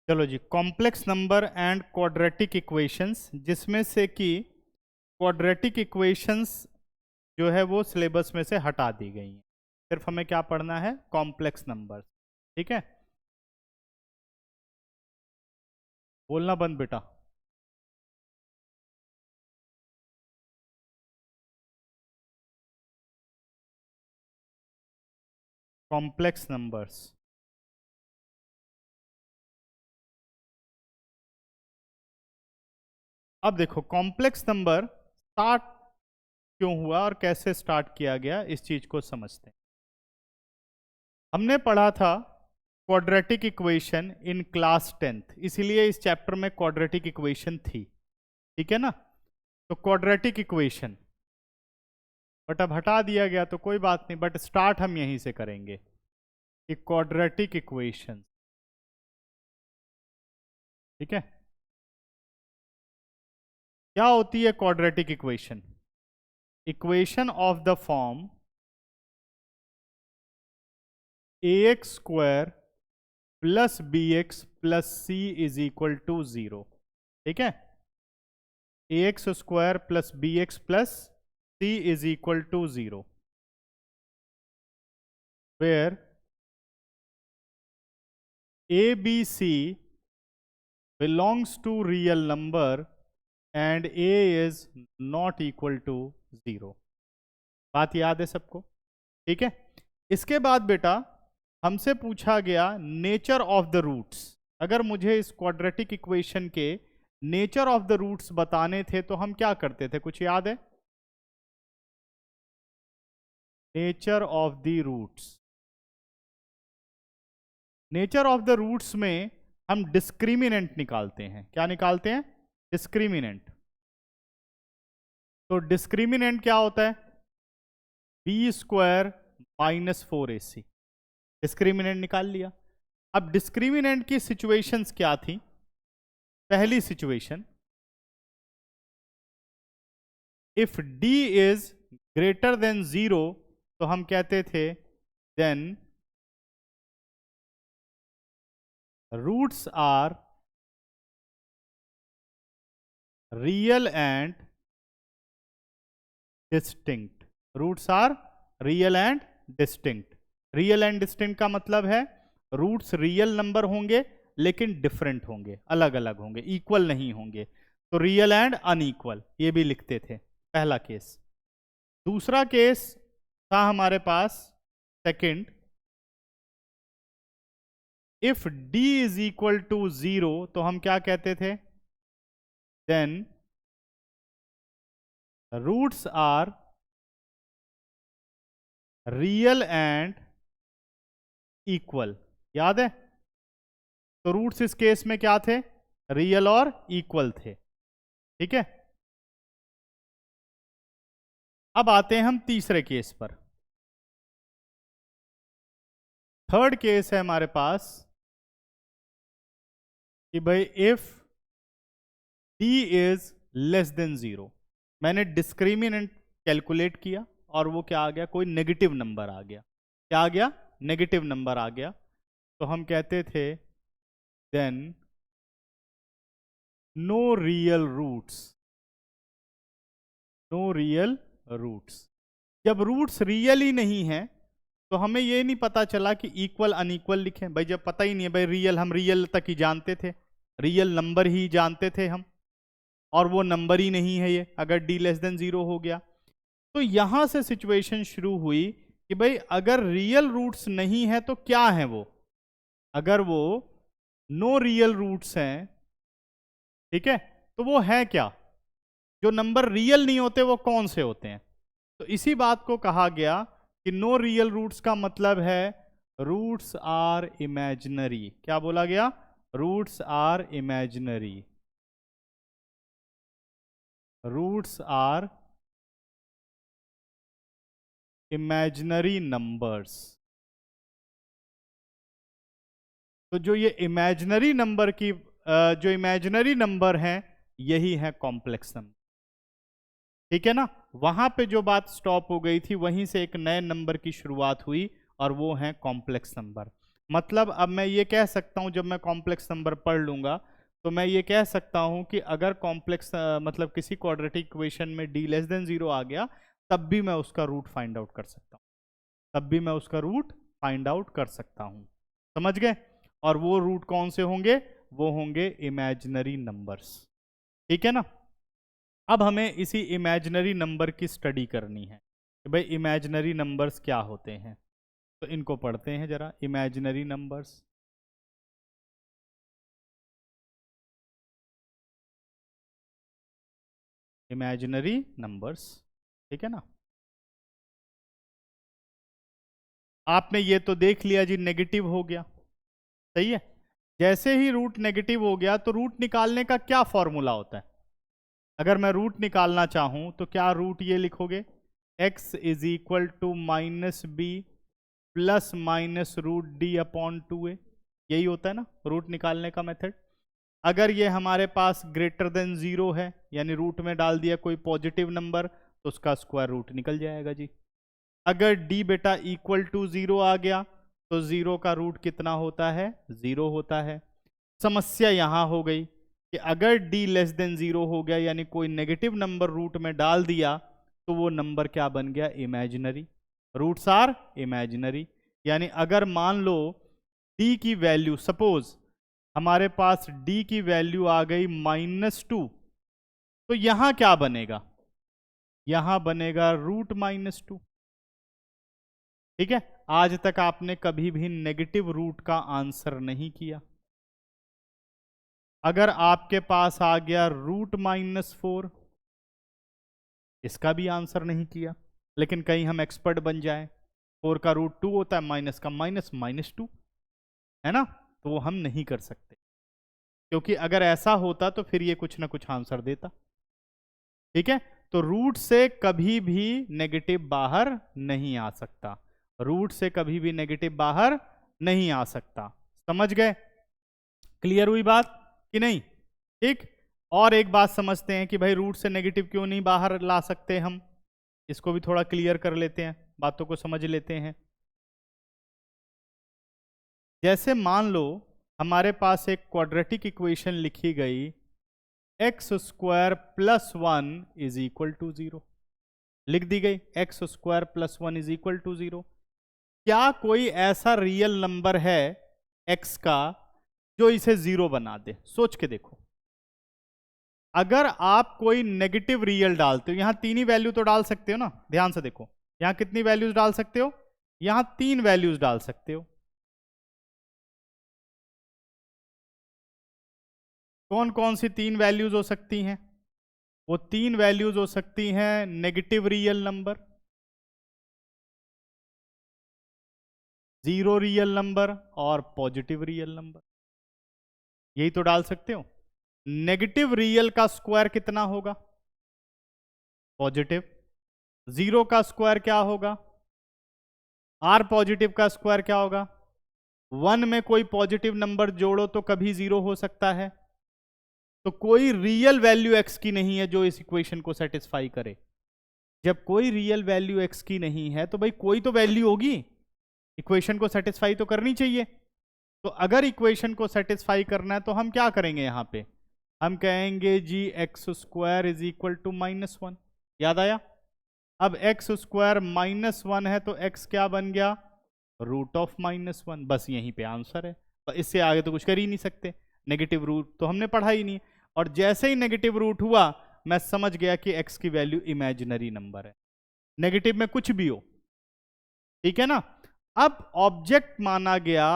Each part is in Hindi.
चलो जी, complex number and quadratic equations, जिसमें से कि क्वाड्रेटिक इक्वेशंस जो है वो सिलेबस में से हटा दी गई हैं। सिर्फ हमें क्या पढ़ना है? Complex number. ठीक है, बोलना बंद बेटा। Complex numbers. अब देखो, कॉम्प्लेक्स नंबर स्टार्ट क्यों हुआ और कैसे स्टार्ट किया गया, इस चीज को समझते हैं। हमने पढ़ा था quadratic equation in class 10th, इसीलिए इस चैप्टर में क्वाड्रेटिक इक्वेशन थी। ठीक है ना? तो क्वाड्रेटिक इक्वेशन बट अब हटा दिया गया तो कोई बात नहीं, बट स्टार्ट हम यहीं से करेंगे कि क्वाड्रेटिक इक्वेशन। ठीक है, क्या होती है quadratic equation? Equation of the form ax square plus B X plus C is equal to 0। ठीक है, ax square plus B X plus C is equal to 0, where a b c belongs to real number and a is not equal to 0। बात याद है सबको? ठीक है, इसके बाद बेटा हमसे पूछा गया नेचर ऑफ द रूट्स। अगर मुझे इस क्वाड्रेटिक इक्वेशन के नेचर ऑफ द रूट्स बताने थे तो हम क्या करते थे? कुछ याद है? Nature of the roots, nature of the roots में हम डिस्क्रिमिनेंट निकालते हैं। क्या निकालते हैं? डिस्क्रिमिनेंट। तो डिस्क्रिमिनेंट क्या होता है? B square minus 4ac। Discriminant निकाल लिया। अब डिस्क्रिमिनेंट की सिचुएशंस क्या थी? पहली situation, if d is greater than 0 तो हम कहते थे then roots are real and distinct. Roots are real and distinct. Real and distinct का मतलब है रूट्स रियल नंबर होंगे लेकिन डिफरेंट होंगे, अलग अलग होंगे, इक्वल नहीं होंगे। तो रियल एंड अनइक्वल ये भी लिखते थे, पहला केस। दूसरा केस था हमारे पास second, if d is equal to 0 तो हम क्या कहते थे? Then roots are real and equal. याद है? तो रूट्स इस केस में क्या थे? रियल और इक्वल थे। ठीक है, अब आते हैं हम तीसरे केस पर। थर्ड केस है हमारे पास कि भाई if d is less than 0, मैंने डिस्क्रिमिनेंट कैलकुलेट किया और वो क्या आ गया? कोई नेगेटिव नंबर आ गया। क्या आ गया? नेगेटिव नंबर आ गया। तो हम कहते थे then no real roots. No real roots. जब रूट्स रियल ही नहीं है तो हमें ये नहीं पता चला कि इक्वल अनइक्वल लिखें। भाई जब पता ही नहीं है, भाई रियल, हम रियल तक ही जानते थे, रियल नंबर ही जानते थे हम, और वो नंबर ही नहीं है ये, अगर d लेस देन 0 हो गया। तो यहां से सिचुएशन शुरू हुई कि भाई अगर रियल रूट्स नहीं है तो क्या है वो? अगर वो नो रियल रूट्स हैं, ठीक है, तो वो है क्या? जो नंबर रियल नहीं होते वो कौन से होते हैं? तो इसी बात को कहा गया कि नो रियल रूट्स का मतलब है रूट्स आर इमेजिनरी। क्या बोला गया? Roots are imaginary. Roots are imaginary numbers. तो जो ये इमेजिनरी नंबर की जो इमेजिनरी नंबर हैं यही है कॉम्प्लेक्स नंबर। ठीक है ना? वहां पे जो बात स्टॉप हो गई थी वहीं से एक नए नंबर की शुरुआत हुई और वो है कॉम्प्लेक्स नंबर। मतलब अब मैं ये कह सकता हूँ, जब मैं कॉम्प्लेक्स नंबर पढ़ लूंगा तो मैं ये कह सकता हूँ कि अगर कॉम्प्लेक्स मतलब किसी क्वाड्रेटिक इक्वेशन में d लेस देन 0 आ गया, तब भी मैं उसका रूट फाइंड आउट कर सकता हूँ, तब भी मैं उसका रूट फाइंड आउट कर सकता हूँ। समझ गए? और वो रूट कौन से होंगे? वो होंगे इमेजिनरी नंबर्स। ठीक है ना? अब हमें इसी इमेजिनरी नंबर की स्टडी करनी है कि भाई इमेजिनरी नंबर्स क्या होते हैं। तो इनको पढ़ते हैं जरा, इमेजिनरी नंबर्स। इमेजिनरी नंबर्स, ठीक है ना? आपने ये तो देख लिया जी, नेगेटिव हो गया, सही है। जैसे ही रूट नेगेटिव हो गया तो रूट निकालने का क्या फॉर्मूला होता है? अगर मैं रूट निकालना चाहूं तो क्या रूट ये लिखोगे, x is equal to minus B plus minus root D upon 2a, यही होता है ना रूट निकालने का मेथड। अगर ये हमारे पास ग्रेटर देन 0 है, यानी रूट में डाल दिया कोई पॉजिटिव नंबर, तो उसका स्क्वायर रूट निकल जाएगा जी। अगर d बेटा इक्वल टू 0 आ गया तो 0 का रूट कितना होता है? 0 होता है। समस्या यहां हो गई कि अगर d लेस देन 0 हो गया, यानी कोई नेगेटिव नंबर रूट में डाल दिया, तो वो नंबर क्या बन गया? इमेजिनरी। Roots are imaginary. यानी अगर मान लो d की वैल्यू, सपोज हमारे पास d की वैल्यू आ गई -2, तो यहां क्या बनेगा? यहां बनेगा रूट -2। ठीक है? आज तक आपने कभी भी नेगेटिव रूट का आंसर नहीं किया। अगर आपके पास आ गया रूट -4, इसका भी आंसर नहीं किया। लेकिन कहीं हम एक्सपर्ट बन जाए, 4 का रूट 2 होता है, माइनस का माइनस -2, है ना? तो वो हम नहीं कर सकते, क्योंकि अगर ऐसा होता तो फिर ये कुछ ना कुछ आंसर देता। ठीक है? तो रूट से कभी भी नेगेटिव बाहर नहीं आ सकता, रूट से कभी भी नेगेटिव बाहर नहीं आ सकता। समझ गए? क्लियर हुई बात कि नहीं? ठीक। और एक बात समझते हैं कि भाई रूट से नेगेटिव क्यों नहीं बाहर ला सकते हम, इसको भी थोड़ा क्लियर कर लेते हैं, बातों को समझ लेते हैं। जैसे मान लो हमारे पास एक क्वाड्रेटिक इक्वेशन लिखी गई, X square plus 1 is equal to 0, लिख दी गई X square plus 1 is equal to 0। क्या कोई ऐसा रियल नंबर है x का जो इसे 0 बना दे? सोच के देखो। अगर आप कोई नेगेटिव रियल डालते हो, यहां 3 ही वैल्यू तो डाल सकते हो ना, ध्यान से देखो, यहां कितनी वैल्यूज डाल सकते हो? यहां 3 वैल्यूज डाल सकते हो। कौन कौन सी 3 वैल्यूज हो सकती हैं? वो 3 वैल्यूज हो सकती हैं negative real number, 0 real number और पॉजिटिव रियल नंबर, यही तो डाल सकते हो। नेगेटिव रियल का स्क्वायर कितना होगा? पॉजिटिव। 0 का स्क्वायर क्या होगा? आर पॉजिटिव का स्क्वायर क्या होगा? 1 में कोई पॉजिटिव नंबर जोड़ो तो कभी 0 हो सकता है। तो कोई रियल वैल्यू x की नहीं है जो इस इक्वेशन को सेटिस्फाई करे। जब कोई रियल वैल्यू x की नहीं है तो भाई कोई तो वैल्यू होगी, इक्वेशन को सेटिस्फाई तो करनी चाहिए। तो अगर इक्वेशन को सेटिस्फाई करना है तो हम क्या करेंगे? यहां पे हम कहेंगे जी X square is equal to -1। याद आया? अब एक्स स्क्वायर -1 है तो x क्या बन गया? Root of -1। बस यहीं पे आंसर है, तो इससे आगे तो कुछ कर ही नहीं सकते, नेगेटिव रूट तो हमने पढ़ा ही नहीं। और जैसे ही नेगेटिव रूट हुआ मैं समझ गया कि x की वैल्यू इमेजिनरी नंबर है, नेगेटिव में कुछ भी हो। ठीक है ना? अब ऑब्जेक्ट माना गया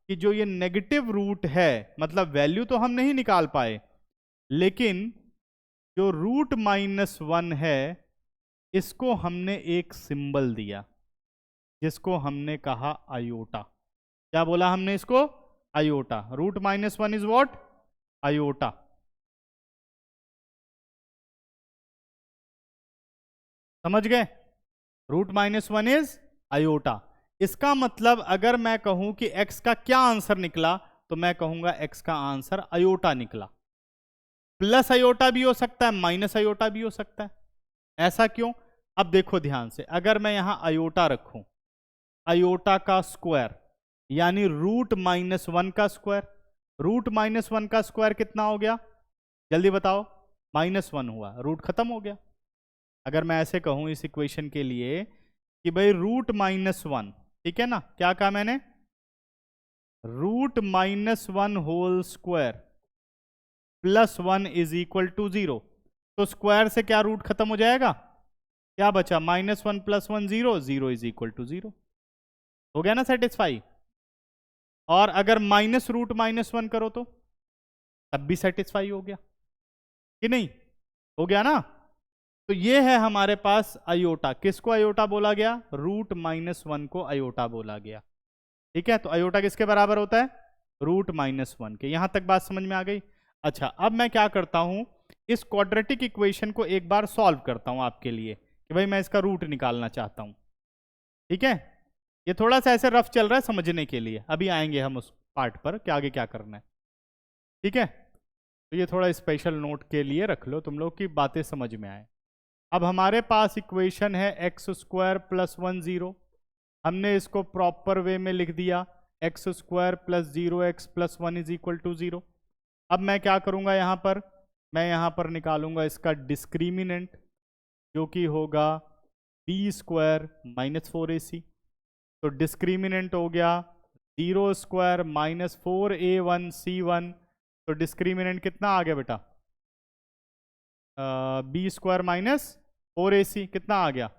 कि जो ये नेगेटिव रूट है, मतलब वैल्यू तो हम नहीं निकाल पाए, लेकिन जो रूट -1 है इसको हमने एक सिंबल दिया जिसको हमने कहा आयोटा। क्या बोला हमने इसको? Iota. Root -1 is what? Iota. समझ गए? Root -1 is iota. इसका मतलब अगर मैं कहूं कि x का क्या आंसर निकला, तो मैं कहूंगा x का आंसर आयोटा निकला। प्लस आयोटा भी हो सकता है, माइनस आयोटा भी हो सकता है। ऐसा क्यों? अब देखो ध्यान से, अगर मैं यहां आयोटा रखूं, आयोटा का स्क्वायर, यानी रूट माइनस वन का स्क्वायर। रूट माइनस वन का स्क्वायर कितना हो गया, जल्दी बताओ? -1 हुआ, रूट खत्म हो गया। अगर मैं ऐसे कहूं इस इक्वेशन के लिए कि भाई रूट -1, ठीक है ना, क्या कहा मैंने? Root -1 whole square plus 1 is equal to 0। तो स्क्वायर से क्या रूट खत्म हो जाएगा, क्या बचा? -1 + 1 0, 0 इज इक्वल टू 0। हो गया ना सेटिस्फाई? और अगर माइनस रूट -1 करो तो तब भी सेटिस्फाई हो गया कि नहीं? हो गया ना? तो ये है हमारे पास अयोटा। किसको अयोटा बोला गया? रूट -1 को अयोटा बोला गया। ठीक है, तो अयोटा किसके बराबर होता है? रूट -1 के। यहां तक बात समझ में आ गई? अच्छा, अब मैं क्या करता हूं, इस क्वाड्रेटिक इक्वेशन को एक बार सॉल्व करता हूं आपके लिए कि भाई मैं इसका रूट निकालना चाहता हूं। ठीक है, ये थोड़ा सा ऐसे रफ चल रहा है समझने के लिए, अभी आएंगे हम उस पार्ट पर कि आगे क्या करना है। ठीक है, तो ये थोड़ा स्पेशल नोट के लिए रख लो तुम लोग की बातें समझ में आए। अब हमारे पास इक्वेशन है x² + 1 0। हमने इसको प्रॉपर वे में लिख दिया, x² + 0x + 1 is equal to 0। अब मैं क्या करूंगा यहाँ पर, मैं यहाँ पर निकालूंगा इसका डिस्क्रिमिनेंट, जो कि होगा b² - 4ac। तो डिस्क्रिमिनेंट हो गया 0² - 4a1c1। तो डिस्क्रिमिनेंट कितना आ गया बेटा? b² - 4ac कितना आ गया?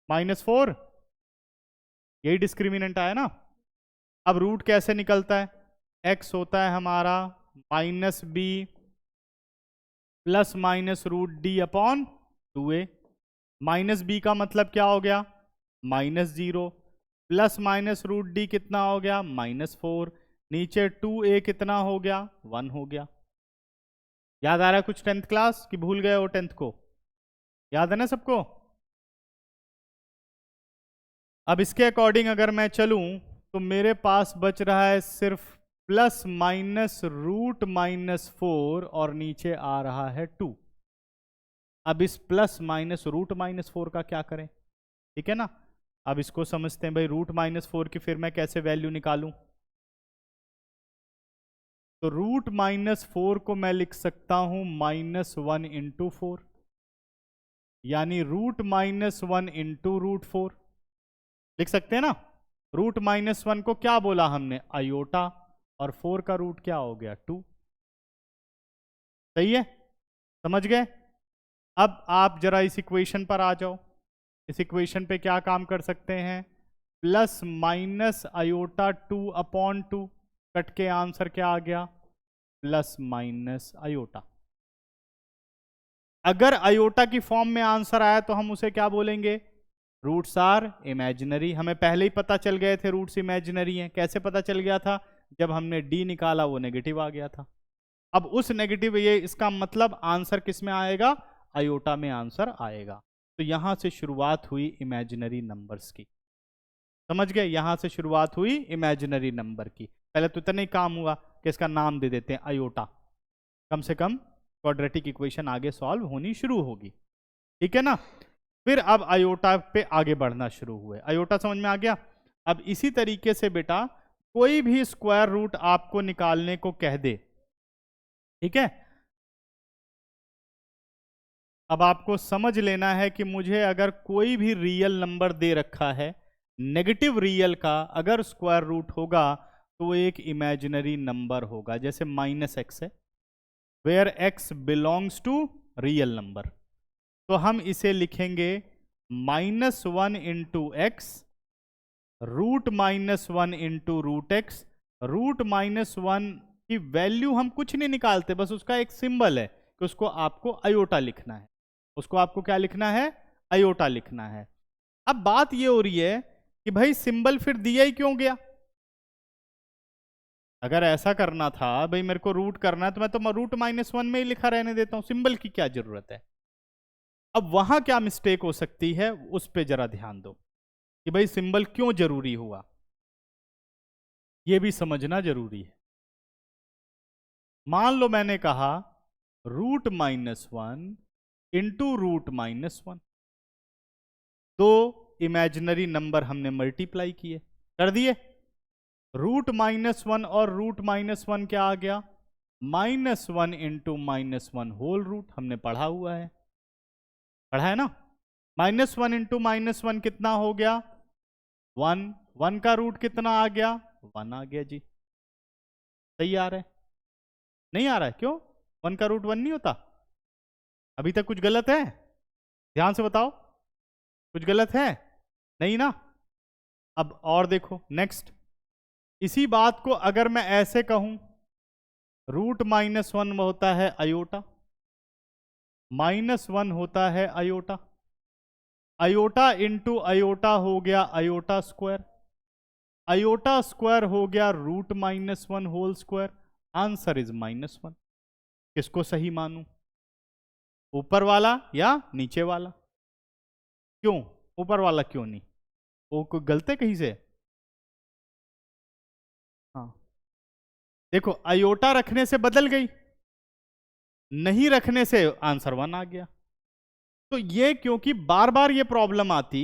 -4। यही डिस्क्रिमिनेंट आया ना। अब रूट कैसे निकलता है? x होता है हमारा -b ± √d/2a। -b का मतलब क्या हो गया? -0 ± √d कितना हो गया? -4। नीचे 2a कितना हो गया? 1 हो गया। याद आ रहा है कुछ 10th क्लास कि भूल गए हो 10th को? याद है ना सबको? अब इसके अकॉर्डिंग अगर मैं चलूं तो मेरे पास बच रहा है सिर्फ ±√-4 और नीचे आ रहा है 2। अब इस ±√-4 का क्या करें? ठीक है ना, अब इसको समझते हैं भाई। √-4 की फिर मैं कैसे वैल्यू निकालूं? तो √-4 को मैं लिख सकता हूं -1 × 4, यानी √-1 × √4 लिख सकते हैं ना। √-1 को क्या बोला हमने? अयोटा। और 4 का रूट क्या हो गया? 2। सही है, समझ गए? अब आप जरा इस इक्वेशन पर आ जाओ। इस इक्वेशन पे क्या काम कर सकते हैं? ±2/2 कट के आंसर क्या आ गया? ±अयोटा। अगर अयोटा की फॉर्म में आंसर आया तो हम उसे क्या बोलेंगे? Roots are imaginary. हमें पहले ही पता चल गए थे रूट्स इमेजिनरी हैं। कैसे पता चल गया था? जब हमने डी निकाला वो नेगेटिव आ गया था। अब उस नेगेटिव, ये इसका मतलब आंसर किस में आएगा? अयोटा में आंसर आएगा। तो यहां से शुरुआत हुई इमेजिनरी नंबर्स की। समझ गए? यहां से शुरुआत हुई इमेजिनरी नंबर की। पहले तो इतना ही काम हुआ कि इसका नाम दे देते हैं अयोटा, कम से कम क्वाड्रेटिक इक्वेशन आगे सॉल्व होनी शुरू होगी। ठीक है ना। फिर अब अयोटा पे आगे बढ़ना शुरू हुए। अयोटा समझ में आ गया? अब इसी तरीके से बेटा कोई भी स्क्वायर रूट आपको निकालने को कह दे, ठीक है, अब आपको समझ लेना है कि मुझे अगर कोई भी रियल नंबर दे रखा है, नेगेटिव रियल का अगर स्क्वायर रूट होगा तो एक इमेजिनरी नंबर होगा। जैसे -x है, where x belongs to real number, तो हम इसे लिखेंगे -1 × x √-1 × √x। √-1 की वैल्यू हम कुछ नहीं निकालते, बस उसका एक सिंबल है कि उसको आपको अयोटा लिखना है। उसको आपको क्या लिखना है? अयोटा लिखना है। अब बात ये हो रही है कि भाई सिंबल फिर दिया ही क्यों गया? अगर ऐसा करना था भाई मेरे को रूट करना है तो मैं तो √-1 में ही लिखा रहने देता हूं, सिंबल की क्या जरूरत है? अब वहां क्या मिस्टेक हो सकती है उस पर जरा ध्यान दो कि भाई सिंबल क्यों जरूरी हुआ, यह भी समझना जरूरी है। मान लो मैंने कहा √-1 × √-1, दो इमेजिनरी नंबर हमने मल्टीप्लाई किए, कर दिए। रूट -1 और रूट -1 क्या आ गया? -1 इंटू -1 होल रूट, हमने पढ़ा हुआ है, पढ़ा है ना। -1 इंटू -1 कितना हो गया? 1। 1 का रूट कितना आ गया? 1 आ गया जी। सही आ रहा है? नहीं आ रहा है, क्यों? 1 का रूट 1 नहीं होता? अभी तक कुछ गलत है? ध्यान से बताओ, कुछ गलत है? नहीं ना। अब और देखो नेक्स्ट, इसी बात को अगर मैं ऐसे कहूं, रूट -1 होता है अयोटा, -1 होता है अयोटा, अयोटा इंटू अयोटा हो गया अयोटा स्क्वायर, अयोटा स्क्वायर हो गया root -1 whole square. Answer is -1। किसको सही मानूं, ऊपर वाला या नीचे वाला? क्यों ऊपर वाला, क्यों नहीं? वो कोई गलत है कहीं से? हाँ, देखो अयोटा रखने से बदल गई, नहीं रखने से आंसर 1 आ गया। तो ये क्योंकि बार बार ये प्रॉब्लम आती,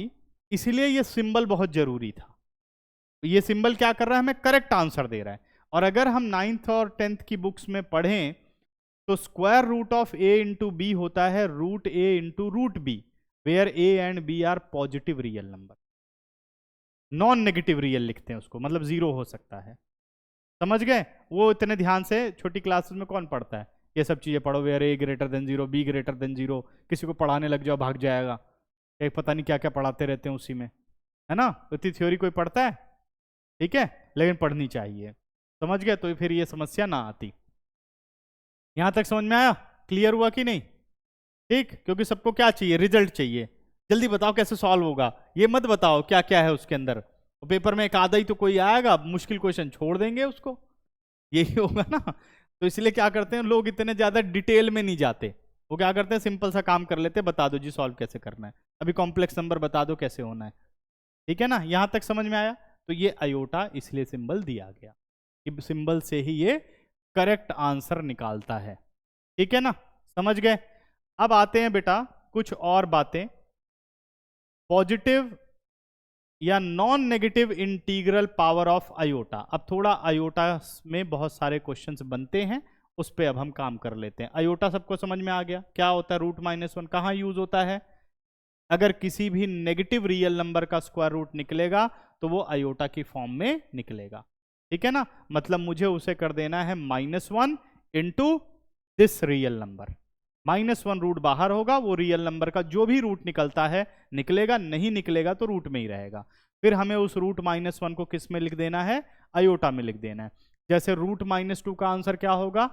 इसलिए ये सिंबल बहुत जरूरी था। ये सिंबल क्या कर रहा है, हमें करेक्ट आंसर दे रहा है। और अगर हम 9th और 10th की बुक्स में पढ़ें तो square root of A into B होता है root A into root B, where A and B are positive real number. Non negative real लिखते हैं उसको, मतलब जीरो हो सकता है। समझ गए? वो इतने ध्यान से छोटी क्लासेस में कौन पढ़ता है? ये सब चीजें पढ़ो, where A greater than zero, B greater than zero, किसी को पढ़ाने लग जाओ भाग जाएगा। एक पता नहीं क्या क्या पढ़ाते रहते हैं उसी में, है ना। इतनी थ्योरी कोई पढ़ता है? ठीक है, लेकिन पढ़नी चाहिए। समझ गए? तो फिर ये समस्या ना आती। यहां तक समझ में आया? क्लियर हुआ कि नहीं? ठीक, क्योंकि सबको क्या चाहिए, रिजल्ट चाहिए। जल्दी बताओ कैसे सॉल्व होगा, ये मत बताओ क्या क्या है उसके अंदर। तो पेपर में एक आधा ही तो कोई आएगा, मुश्किल क्वेश्चन छोड़ देंगे उसको, यही होगा ना। तो इसलिए क्या करते हैं लोग, इतने ज्यादा डिटेल में नहीं जाते। वो क्या करते हैं, सिंपल सा काम कर लेते हैं, बता दो जी सॉल्व कैसे करना है, अभी कॉम्प्लेक्स नंबर बता दो कैसे होना है। ठीक है ना, यहां तक समझ में आया? तो ये अयोटा इसलिए सिंबल दिया गया कि सिंबल से ही ये करेक्ट आंसर निकालता है। ठीक है ना, समझ गए? अब आते हैं बेटा कुछ और बातें। पॉजिटिव या non negative integral power of iota. अब थोड़ा अयोटा में बहुत सारे क्वेश्चंस बनते हैं, उस पर अब हम काम कर लेते हैं। अयोटा सबको समझ में आ गया क्या होता है? रूट -1 कहाँ यूज होता है? अगर किसी भी नेगेटिव रियल नंबर का स्क्वायर रूट निकलेगा तो वो अयोटा की फॉर्म में निकलेगा। ठीक है ना, मतलब मुझे उसे कर देना है -1 into this real number. -1 root बाहर होगा, वो रियल नंबर का जो भी रूट निकलता है निकलेगा, नहीं निकलेगा तो रूट में ही रहेगा। फिर हमें उस रूट -1 को किस में लिख देना है? अयोटा में लिख देना है। जैसे रूट -2 का आंसर क्या होगा?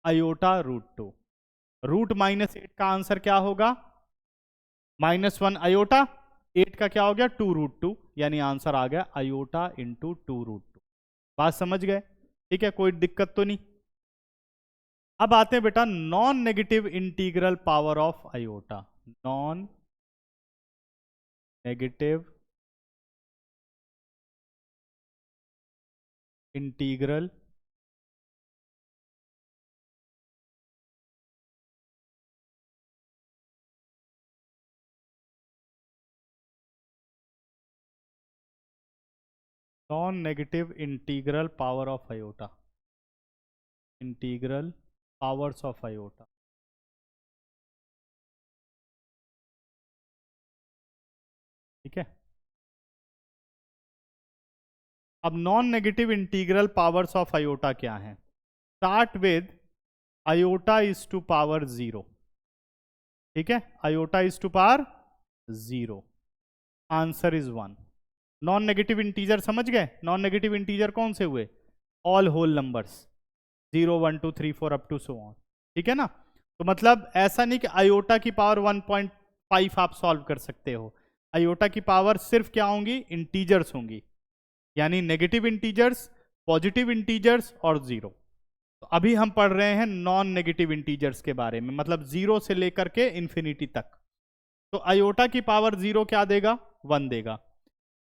अयोटा √2। रूट -8 का आंसर क्या होगा? -1 अयोटा, 8 का क्या हो गया? 2√2, यानी आंसर आ गया अयोटा इंटू 2√2। बात समझ गए? ठीक है, कोई दिक्कत तो नहीं। अब आते हैं बेटा non negative integral power of iota. Non negative integral non negative integral power of iota, integral powers of iota. ठीक है, अब non negative integral powers of iota क्या है? Start with iota is to power 0। ठीक है, iota is to power 0, answer is 1। Non negative integer समझ गए? नॉन नेगेटिव इंटीजर कौन से हुए? All whole numbers, 0 1 2 3 4 up to so on. ठीक है ना, तो मतलब ऐसा नहीं कि अयोटा की पावर 1.5 आप सॉल्व कर सकते हो। अयोटा की पावर सिर्फ क्या होंगी? इंटीजर्स होंगी, यानी नेगेटिव इंटीजर्स, पॉजिटिव इंटीजर्स और 0। तो अभी हम पढ़ रहे हैं नॉन नेगेटिव इंटीजर्स के बारे में, मतलब 0 से लेकर के इंफिनिटी तक। तो अयोटा की पावर 0 क्या देगा? 1 देगा।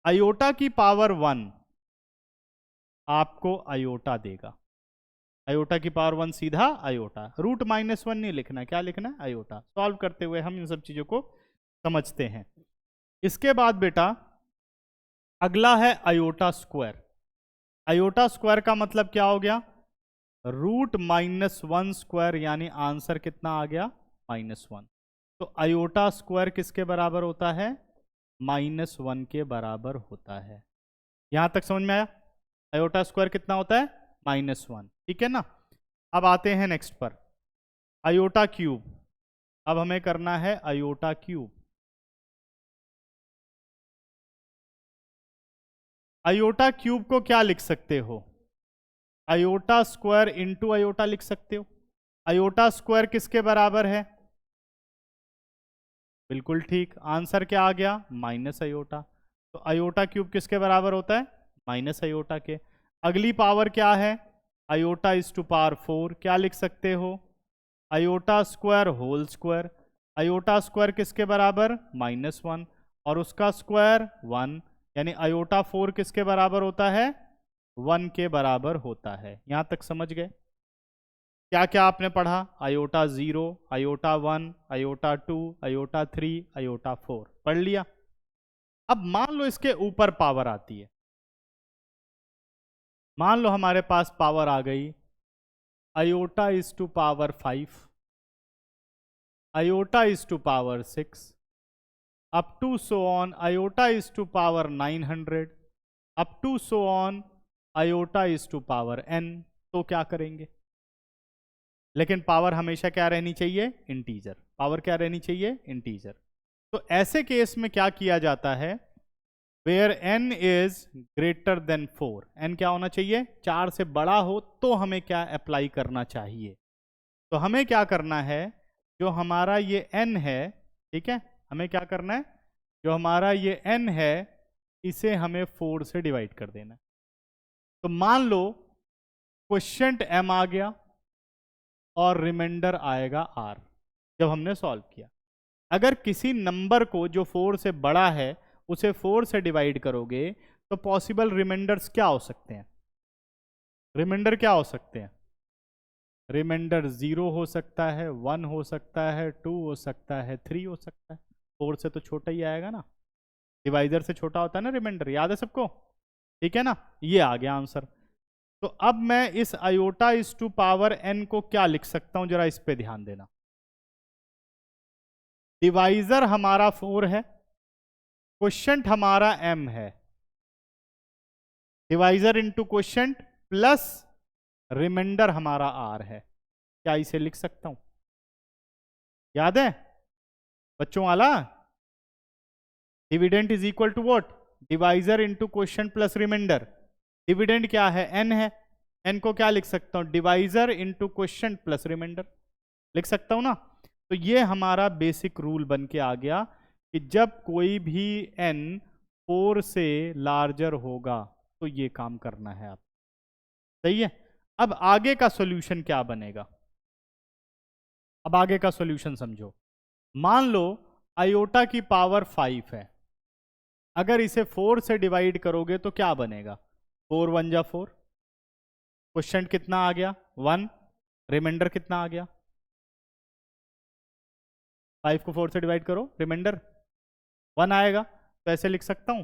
अयोटा की पावर 1 आपको अयोटा देगा। अयोटा की पावर 1 सीधा अयोटा, रूट -1 नहीं लिखना, क्या लिखना है? अयोटा। सॉल्व करते हुए हम इन सब चीजों को समझते हैं। इसके बाद बेटा अगला है अयोटा स्क्वायर। आयोटा स्क्वायर का मतलब क्या हो गया, रूट -1 स्क्वायर, यानी आंसर कितना आ गया, -1। तो आयोटा स्क्वायर किसके बराबर होता है, -1 के बराबर होता है। यहां तक समझ में आया, आयोटा स्क्वायर कितना होता है, -1, ठीक है ना। अब आते हैं नेक्स्ट पर, आयोटा क्यूब। अब हमें करना है आयोटा क्यूब। आयोटा क्यूब को क्या लिख सकते हो, आयोटा स्क्वायर इंटू आयोटा लिख सकते हो। आयोटा स्क्वायर किसके बराबर है, बिल्कुल ठीक, आंसर क्या आ गया, माइनस आयोटा। तो आयोटा क्यूब किसके बराबर होता है, माइनस आयोटा के। अगली पावर क्या है, आयोटा इज टू पावर 4, क्या लिख सकते हो, iota square whole square. Iota square किसके बराबर, -1, और उसका स्क्वायर 1, यानी आयोटा 4 किसके बराबर होता है, 1 के बराबर होता है। यहां तक समझ गए। क्या क्या आपने पढ़ा, iota 0, iota 1, iota 2, iota 3, iota 4 पढ़ लिया। अब मान लो इसके ऊपर पावर आती है, मान लो हमारे पास पावर आ गई iota is to power 5, iota is to power 6, up to so on iota is to power 900, up to so on iota is to power n। तो क्या करेंगे, लेकिन पावर हमेशा क्या रहनी चाहिए, इंटीजर। पावर क्या रहनी चाहिए, इंटीजर। तो ऐसे केस में क्या किया जाता है, where n is greater than 4, n क्या होना चाहिए, 4 से बड़ा हो, तो हमें क्या अप्लाई करना चाहिए। तो हमें क्या करना है, जो हमारा ये n है, ठीक है, हमें क्या करना है, जो हमारा ये n है इसे हमें 4 से डिवाइड कर देना है। तो मान लो क्वोशिएंट m आ गया और रिमाइंडर आएगा r, जब हमने सॉल्व किया। अगर किसी नंबर को जो 4 से बड़ा है उसे 4 से डिवाइड करोगे तो पॉसिबल रिमाइंडर्स क्या हो सकते हैं, रिमाइंडर क्या हो सकते हैं, रिमाइंडर 0 हो सकता है, 1 हो सकता है, 2 हो सकता है, 3 हो सकता है। 4 से तो छोटा ही आएगा ना, डिवाइजर से छोटा होता है ना रिमाइंडर, याद है सबको, ठीक है ना। ये आ गया आंसर। तो अब मैं इस iota is to power n को क्या लिख सकता हूं, जरा इस पे ध्यान देना। डिवाइजर हमारा 4 है, क्वोशिएंट हमारा m है, divisor into quotient plus remainder हमारा r है। क्या इसे लिख सकता हूं, याद है बच्चों वाला, dividend is equal to what, divisor into quotient plus remainder. Dividend क्या है, n है, n को क्या लिख सकता हूं, divisor into quotient plus remainder लिख सकता हूं ना। तो ये हमारा बेसिक रूल बन के आ गया कि जब कोई भी n 4 से लार्जर होगा तो ये काम करना है आप, सही है। अब आगे का सॉल्यूशन क्या बनेगा, अब आगे का सॉल्यूशन समझो। मान लो आयोटा की पावर 5 है, अगर इसे 4 से डिवाइड करोगे तो क्या बनेगा, 4 1 जा 4, क्वोशिएंट कितना आ गया 1, रिमाइंडर कितना आ गया, 5 को 4 से डिवाइड करो, रिमाइंडर 1 आएगा। तो ऐसे लिख सकता हूं,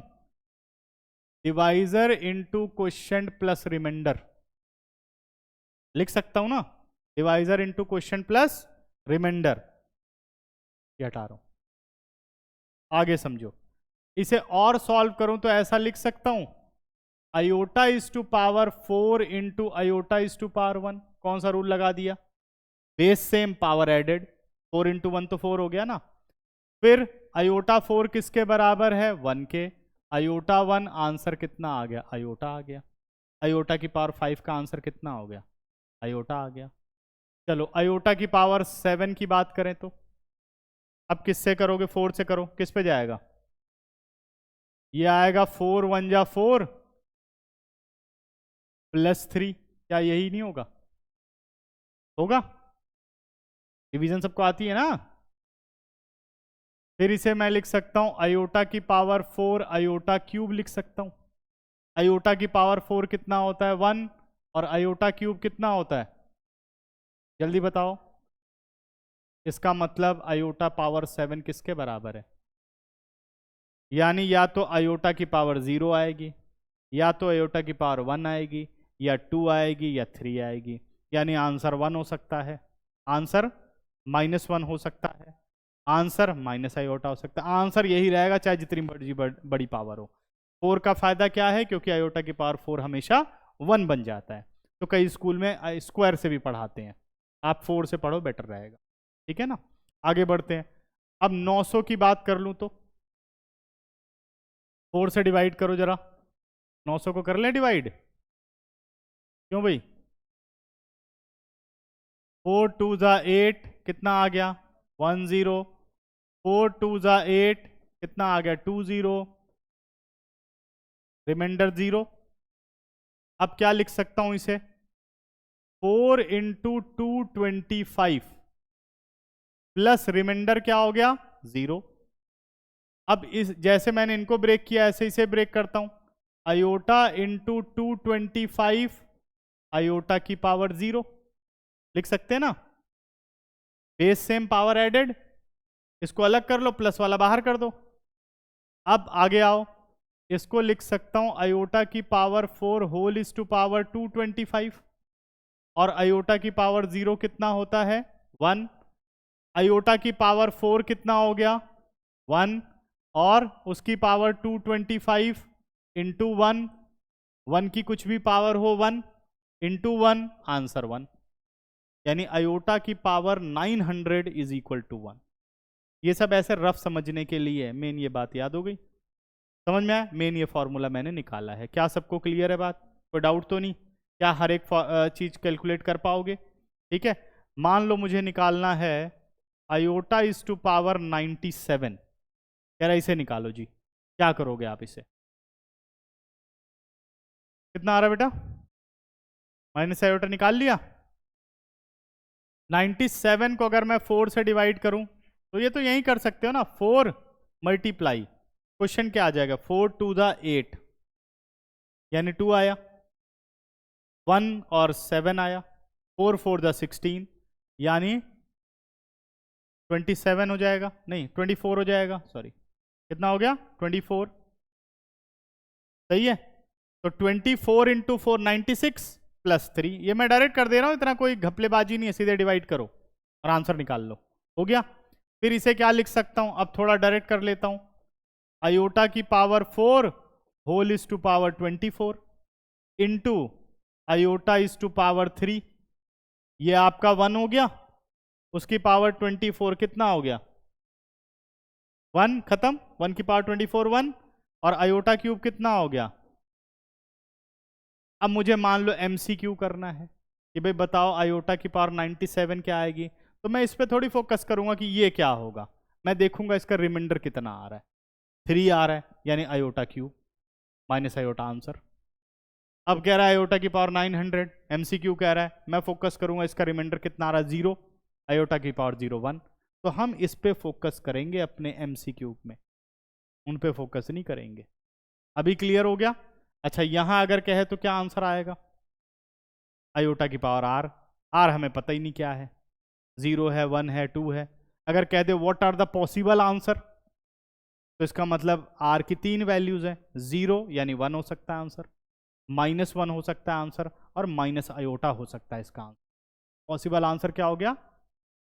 divisor into quotient plus remainder लिख सकता हूं ना, divisor into quotient plus remainder. ये हटा रहा हूं, आगे समझो। इसे और सॉल्व करूं तो ऐसा लिख सकता हूं, iota is to power 4 into iota is to power 1। कौन सा रूल लगा दिया, base same power added, 4 into 1 तो 4 हो गया ना। फिर आयोटा 4 किसके बराबर है, 1 के, आयोटा 1 आंसर कितना आ गया, आयोटा आ गया। आयोटा की पावर 5 का आंसर कितना हो गया, आयोटा आ गया। चलो आयोटा की पावर 7 की बात करें तो अब किससे करोगे, 4 से करो, किस पे जाएगा, ये आएगा 4 1 जा 4 प्लस 3, क्या यही नहीं होगा, होगा, डिवीजन सबको आती है ना। फिर इसे मैं लिख सकता हूं आयोटा की पावर 4 आयोटा क्यूब लिख सकता हूं। आयोटा की पावर 4 कितना होता है 1, और आयोटा क्यूब कितना होता है, जल्दी बताओ। इसका मतलब आयोटा पावर 7 किसके बराबर है, यानी या तो आयोटा की पावर 0 आएगी या तो आयोटा की पावर 1 आएगी, या 2 आएगी, या 3 आएगी। यानी आंसर 1 हो सकता है, आंसर -1 हो सकता है, आंसर माइनस आयोटा हो सकता है। आंसर यही रहेगा चाहे जितनी बड़ी पावर हो। 4 का फायदा क्या है, क्योंकि आयोटा की पावर 4 हमेशा 1 बन जाता है। तो कई स्कूल में स्क्वायर से भी पढ़ाते हैं, आप 4 से पढ़ो, बेटर रहेगा। ठीक है ना, आगे बढ़ते हैं। अब 900 की बात कर लूं तो 4 से डिवाइड करो जरा, 900 को कर लें डिवाइड। क्यों भाई? 4 2 ज़ा 8, कितना आ गया? 10। 4 2 ज़ा 8, कितना आ गया? 20, रिमाइंडर 0। अब क्या लिख सकता हूं इसे? 4 इंटू 225 प्लस रिमाइंडर क्या हो गया? 0। अब इस जैसे मैंने इनको ब्रेक किया ऐसे इसे ब्रेक करता हूं। आयोटा इंटू 225 आयोटा की पावर 0 लिख सकते हैं ना, बेस सेम पावर एडेड। इसको अलग कर लो, प्लस वाला बाहर कर दो। अब आगे आओ, इसको लिख सकता हूं आयोटा की power 4 whole is to power 225, और आयोटा की पावर 0 कितना होता है? 1। आयोटा की पावर 4 कितना हो गया? 1, और उसकी पावर 225 इंटू 1, 1 की कुछ भी पावर हो 1 इंटू 1, आंसर 1। यानी आयोटा की पावर 900 इज इक्वल टू 1। ये सब ऐसे रफ समझने के लिए, मेन ये बात याद हो गई, समझ में आया? मेन ये फॉर्मूला मैंने निकाला है। क्या सबको क्लियर है बात? कोई डाउट तो नहीं? क्या हर एक चीज कैलकुलेट कर पाओगे? ठीक है, मान लो मुझे निकालना है आयोटा इज टू पावर 97, कह रहा इसे निकालो जी। क्या करोगे आप इसे? कितना आ रहा है बेटा? माइनस आयोटा निकाल लिया। 97 को अगर मैं 4 से डिवाइड करूं तो ये तो यही कर सकते हो ना, 4 मल्टीप्लाई, क्वेश्चन क्या आ जाएगा? 4 2 ज़ा 8, यानी 2 आया, 1 और 7 आया, 4 4 ज़ा 16, यानी 27 हो जाएगा, नहीं 24 हो जाएगा, सॉरी कितना हो गया? 24। सही है, तो 24 इंटू 4 96 प्लस 3, ये मैं डायरेक्ट कर दे रहा हूं, इतना कोई घपलेबाजी नहीं है, सीधे डिवाइड करो और आंसर निकाल लो, हो गया। फिर इसे क्या लिख सकता हूं? अब थोड़ा डायरेक्ट कर लेता हूं, आयोटा की power 4 whole is to power 24 into iota is to power 3, ये आपका 1 हो गया, उसकी पावर 24 कितना हो गया? 1, खत्म, 1 की पावर 24 1, और आयोटा क्यूब कितना हो गया? अब मुझे मान लो एमसीक्यू करना है कि भाई बताओ आयोटा की पावर 97 क्या आएगी, तो मैं इस पर थोड़ी फोकस करूंगा कि ये क्या होगा, मैं देखूंगा इसका रिमाइंडर कितना आ रहा है। 3 आ रहा है, यानी iota cube minus iota answer. अब कह रहा है आयोटा की पावर 900, एमसीक्यू कह रहा है, मैं फोकस करूंगा इसका रिमाइंडर कितना आ रहा है? 0, आयोटा की पावर 0 1। तो हम इस पे फोकस करेंगे अपने एमसीक्यू में, उन पे फोकस नहीं करेंगे। अभी क्लियर हो गया? अच्छा, यहां अगर कहे तो क्या आंसर आएगा? आयोटा की पावर आर, आर हमें पता ही नहीं क्या है, 0 है, 1 है, 2 है। अगर कह दे what are the possible answer, तो इसका मतलब आर की 3 वैल्यूज है, 0 यानी 1 हो सकता है आंसर, -1 हो सकता है आंसर, और माइनस आयोटा हो सकता है इसका आंसर। पॉसिबल आंसर क्या हो गया?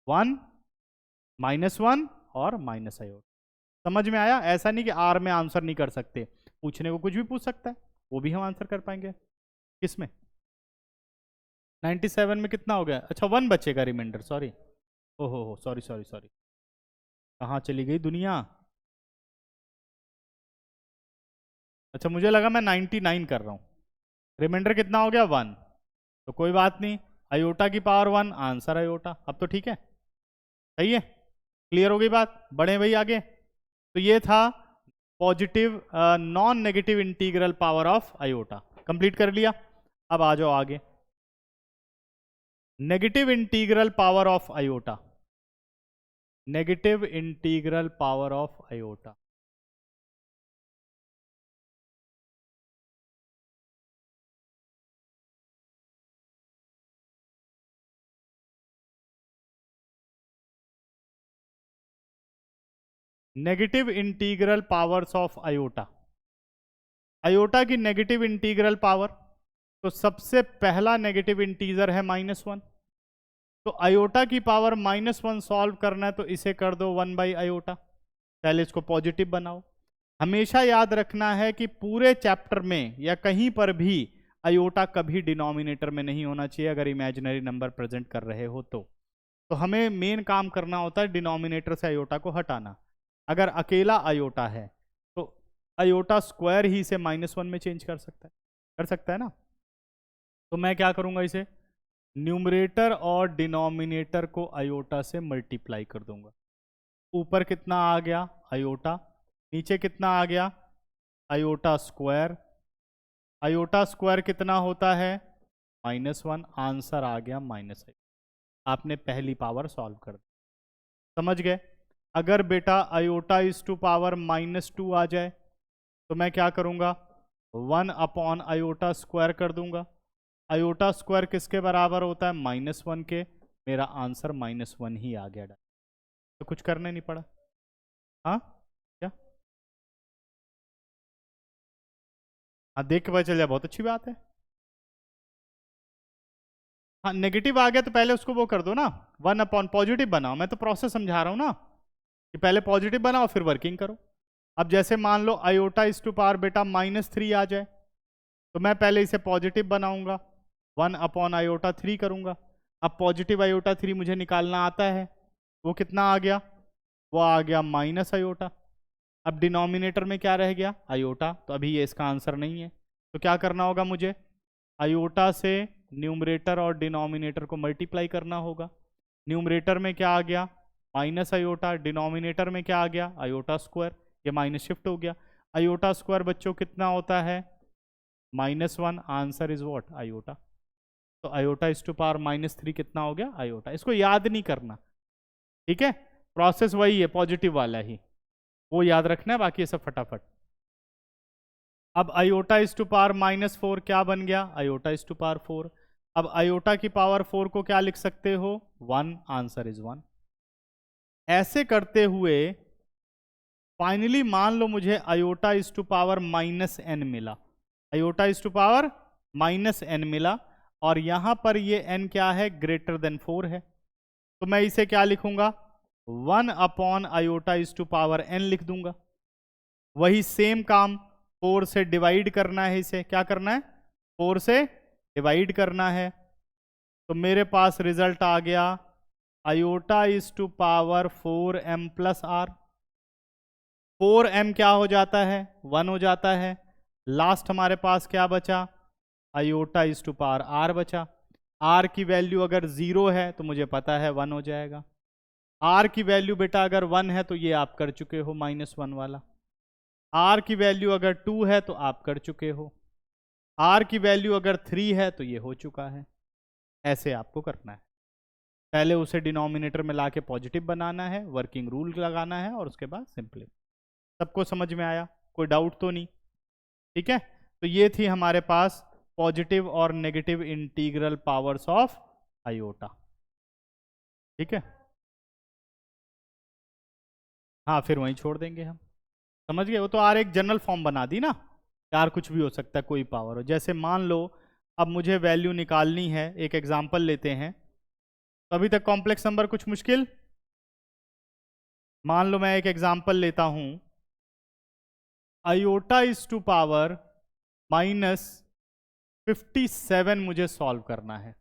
1, -1 और माइनस आयोटा। समझ में आया? ऐसा नहीं कि आर में आंसर नहीं कर सकते, पूछने को कुछ भी पूछ सकता है, वो भी हम आंसर कर पाएंगे। किसमें? 97 में कितना हो गया? अच्छा 1 बचेगा रिमाइंडर, सॉरी, ओहो हो, सॉरी सॉरी सॉरी, कहाँ चली गई दुनिया? अच्छा मुझे लगा मैं 99 कर रहा हूँ। रिमाइंडर कितना हो गया? 1, तो कोई बात नहीं, आयोटा की पावर 1, आंसर आयोटा। अब तो ठीक है, सही है, क्लियर हो गई बात? बढ़े भाई आगे। तो ये था positive non negative integral power of iota, complete कर लिया। अब आ जाओ आगे, negative integral power of iota, negative integral power of iota. Negative integral powers of iota, iota की नेगेटिव इंटीग्रल पावर, तो सबसे पहला नेगेटिव इंटीजर है -1, तो आयोटा की पावर -1 सॉल्व करना है तो इसे कर दो 1/आयोटा, पहले इसको पॉजिटिव बनाओ। हमेशा याद रखना है कि पूरे चैप्टर में या कहीं पर भी आयोटा कभी डिनोमिनेटर में नहीं होना चाहिए अगर इमेजिनरी नंबर प्रेजेंट कर रहे हो तो हमें मेन काम करना होता है डिनोमिनेटर से आयोटा को हटाना। अगर अकेला आयोटा है तो आयोटा स्क्वायर ही इसे -1 में चेंज कर सकता है ना। तो मैं क्या करूंगा, इसे न्यूमरेटर और डिनोमिनेटर को आयोटा से मल्टीप्लाई कर दूंगा। ऊपर कितना आ गया आयोटा, नीचे कितना आ गया आयोटा स्क्वायर। आयोटा स्क्वायर कितना होता है -1, आंसर आ गया -1। आपने पहली पावर सॉल्व कर दी, समझ गए। अगर बेटा आयोटा इज टू पावर -2 आ जाए तो मैं क्या करूंगा 1 आयोटा स्क्वायर कर दूंगा। आयोटा स्क्वायर किसके बराबर होता है -1 के, मेरा आंसर -1 ही आ गया, तो कुछ करने नहीं पड़ा। हाँ क्या, हाँ देख के पता चल जाए, बहुत अच्छी बात है। हाँ नेगेटिव आ गया तो पहले उसको वो कर दो ना, 1 पॉजिटिव बनाओ। मैं तो प्रोसेस समझा रहा हूँ ना कि पहले पॉजिटिव बनाओ फिर वर्किंग करो। अब जैसे मान लो आयोटा इज टू पावर बेटा -3 आ जाए तो मैं पहले इसे पॉजिटिव बनाऊंगा, 1/आयोटा 3 करूंगा। अब पॉजिटिव आयोटा 3 मुझे निकालना आता है, वो कितना आ गया, वो आ गया -आयोटा। अब डिनोमिनेटर में क्या रह गया आयोटा, तो अभी ये इसका आंसर नहीं है। तो क्या करना होगा मुझे, आयोटा से न्यूमरेटर और डिनोमिनेटर को मल्टीप्लाई करना होगा। न्यूमरेटर में क्या आ गया -आयोटा, डिनोमिनेटर में क्या आ गया आयोटा स्क्वायर, ये माइनस शिफ्ट हो गया। आयोटा स्क्वायर बच्चों कितना होता है -1, आंसर इज व्हाट आयोटा। तो आयोटा इज टू पावर -3 कितना हो गया आयोटा। इसको याद नहीं करना, ठीक है, प्रोसेस वही है पॉजिटिव वाला ही, वो याद रखना है, बाकी ये सब फटाफट। अब आयोटा इज टू पावर -4 क्या बन गया आयोटा इज टू पावर 4। अब आयोटा की पावर 4 को क्या लिख सकते हो 1, आंसर इज 1। ऐसे करते हुए फाइनली मान लो मुझे iota is to power -n मिला, iota is to power -n मिला, और यहां पर ये n क्या है ग्रेटर देन 4 है, तो मैं इसे क्या लिखूंगा 1/आयोटा इज टू पावर n लिख दूंगा। वही सेम काम 4 से डिवाइड करना है, इसे क्या करना है 4 से डिवाइड करना है, तो मेरे पास रिजल्ट आ गया iota is to power 4m plus r. 4m क्या हो जाता है 1 हो जाता है। लास्ट हमारे पास क्या बचा iota is to power r बचा। r की वैल्यू अगर 0 है तो मुझे पता है 1 हो जाएगा। r की वैल्यू बेटा अगर 1 है तो ये आप कर चुके हो -1 वाला। r की वैल्यू अगर 2 है तो आप कर चुके हो। r की वैल्यू अगर 3 है तो ये हो चुका है। ऐसे आपको करना है, पहले उसे डिनोमिनेटर में लाके पॉजिटिव बनाना है, वर्किंग रूल लगाना है, और उसके बाद सिंपली। सबको समझ में आया, कोई डाउट तो नहीं, ठीक है। तो ये थी हमारे पास पॉजिटिव और negative integral powers of iota, ठीक है। हाँ फिर वहीं छोड़ देंगे हम, समझ गए। वो तो आर एक जनरल फॉर्म बना दी ना, यार कुछ भी हो सकता है, कोई पावर हो। जैसे मान लो अब मुझे वैल्यू निकालनी है, एक एग्जांपल लेते हैं। तो अभी तक कॉम्प्लेक्स नंबर कुछ मुश्किल, मान लो मैं एक एग्जांपल लेता हूं, आयोटा इज टू पावर -57 मुझे सॉल्व करना है,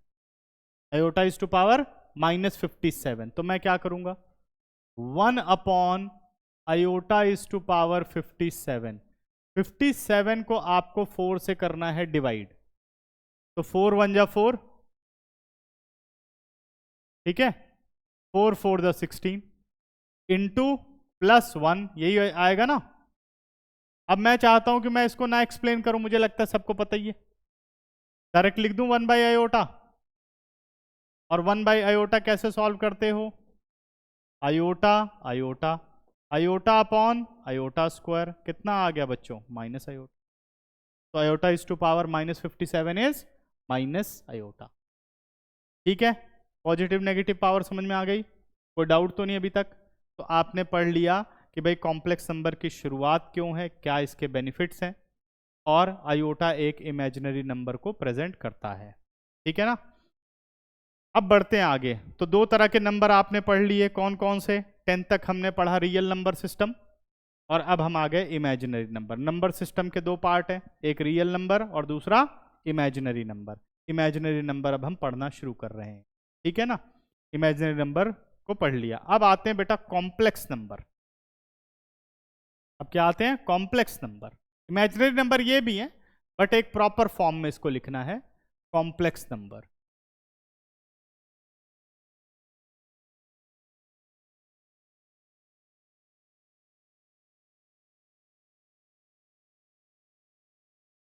आयोटा इज टू पावर -57। तो मैं क्या करूंगा 1 आयोटा इज टू पावर 57। 57 को आपको 4 से करना है डिवाइड, तो 4 1 जा 4, ठीक है, 4 4 जा 16 इंटू +1, यही आएगा ना। अब मैं चाहता हूं कि मैं इसको ना एक्सप्लेन करूं, मुझे लगता है सबको पता ही है, डायरेक्ट लिख दूं 1/आयोटा। और 1/आयोटा कैसे सॉल्व करते हो iota iota iota upon iota square, कितना आ गया बच्चों -आयोटा। तो iota is to power -57 is -iota, ठीक है। पॉजिटिव नेगेटिव पावर समझ में आ गई, कोई डाउट तो नहीं अभी तक। तो आपने पढ़ लिया कि भाई कॉम्प्लेक्स नंबर की शुरुआत क्यों है, क्या इसके बेनिफिट्स हैं, और आयोटा एक इमेजिनरी नंबर को प्रेजेंट करता है। ठीक है ना। अब बढ़ते हैं आगे। तो दो तरह के नंबर आपने पढ़ लिए, कौन कौन से? 10 तक हमने पढ़ा रियल नंबर सिस्टम, और अब हम आ गए इमेजिनरी नंबर। नंबर सिस्टम के दो पार्ट हैं, एक रियल नंबर और दूसरा इमेजिनरी नंबर। इमेजिनरी नंबर अब हम पढ़ना शुरू कर रहे हैं। ठीक है ना, इमेजिनरी नंबर को पढ़ लिया। अब आते हैं बेटा कॉम्प्लेक्स नंबर। अब क्या आते हैं? Complex number. इमेजिनरी नंबर ये भी है, बट एक प्रॉपर फॉर्म में इसको लिखना है, कॉम्प्लेक्स नंबर।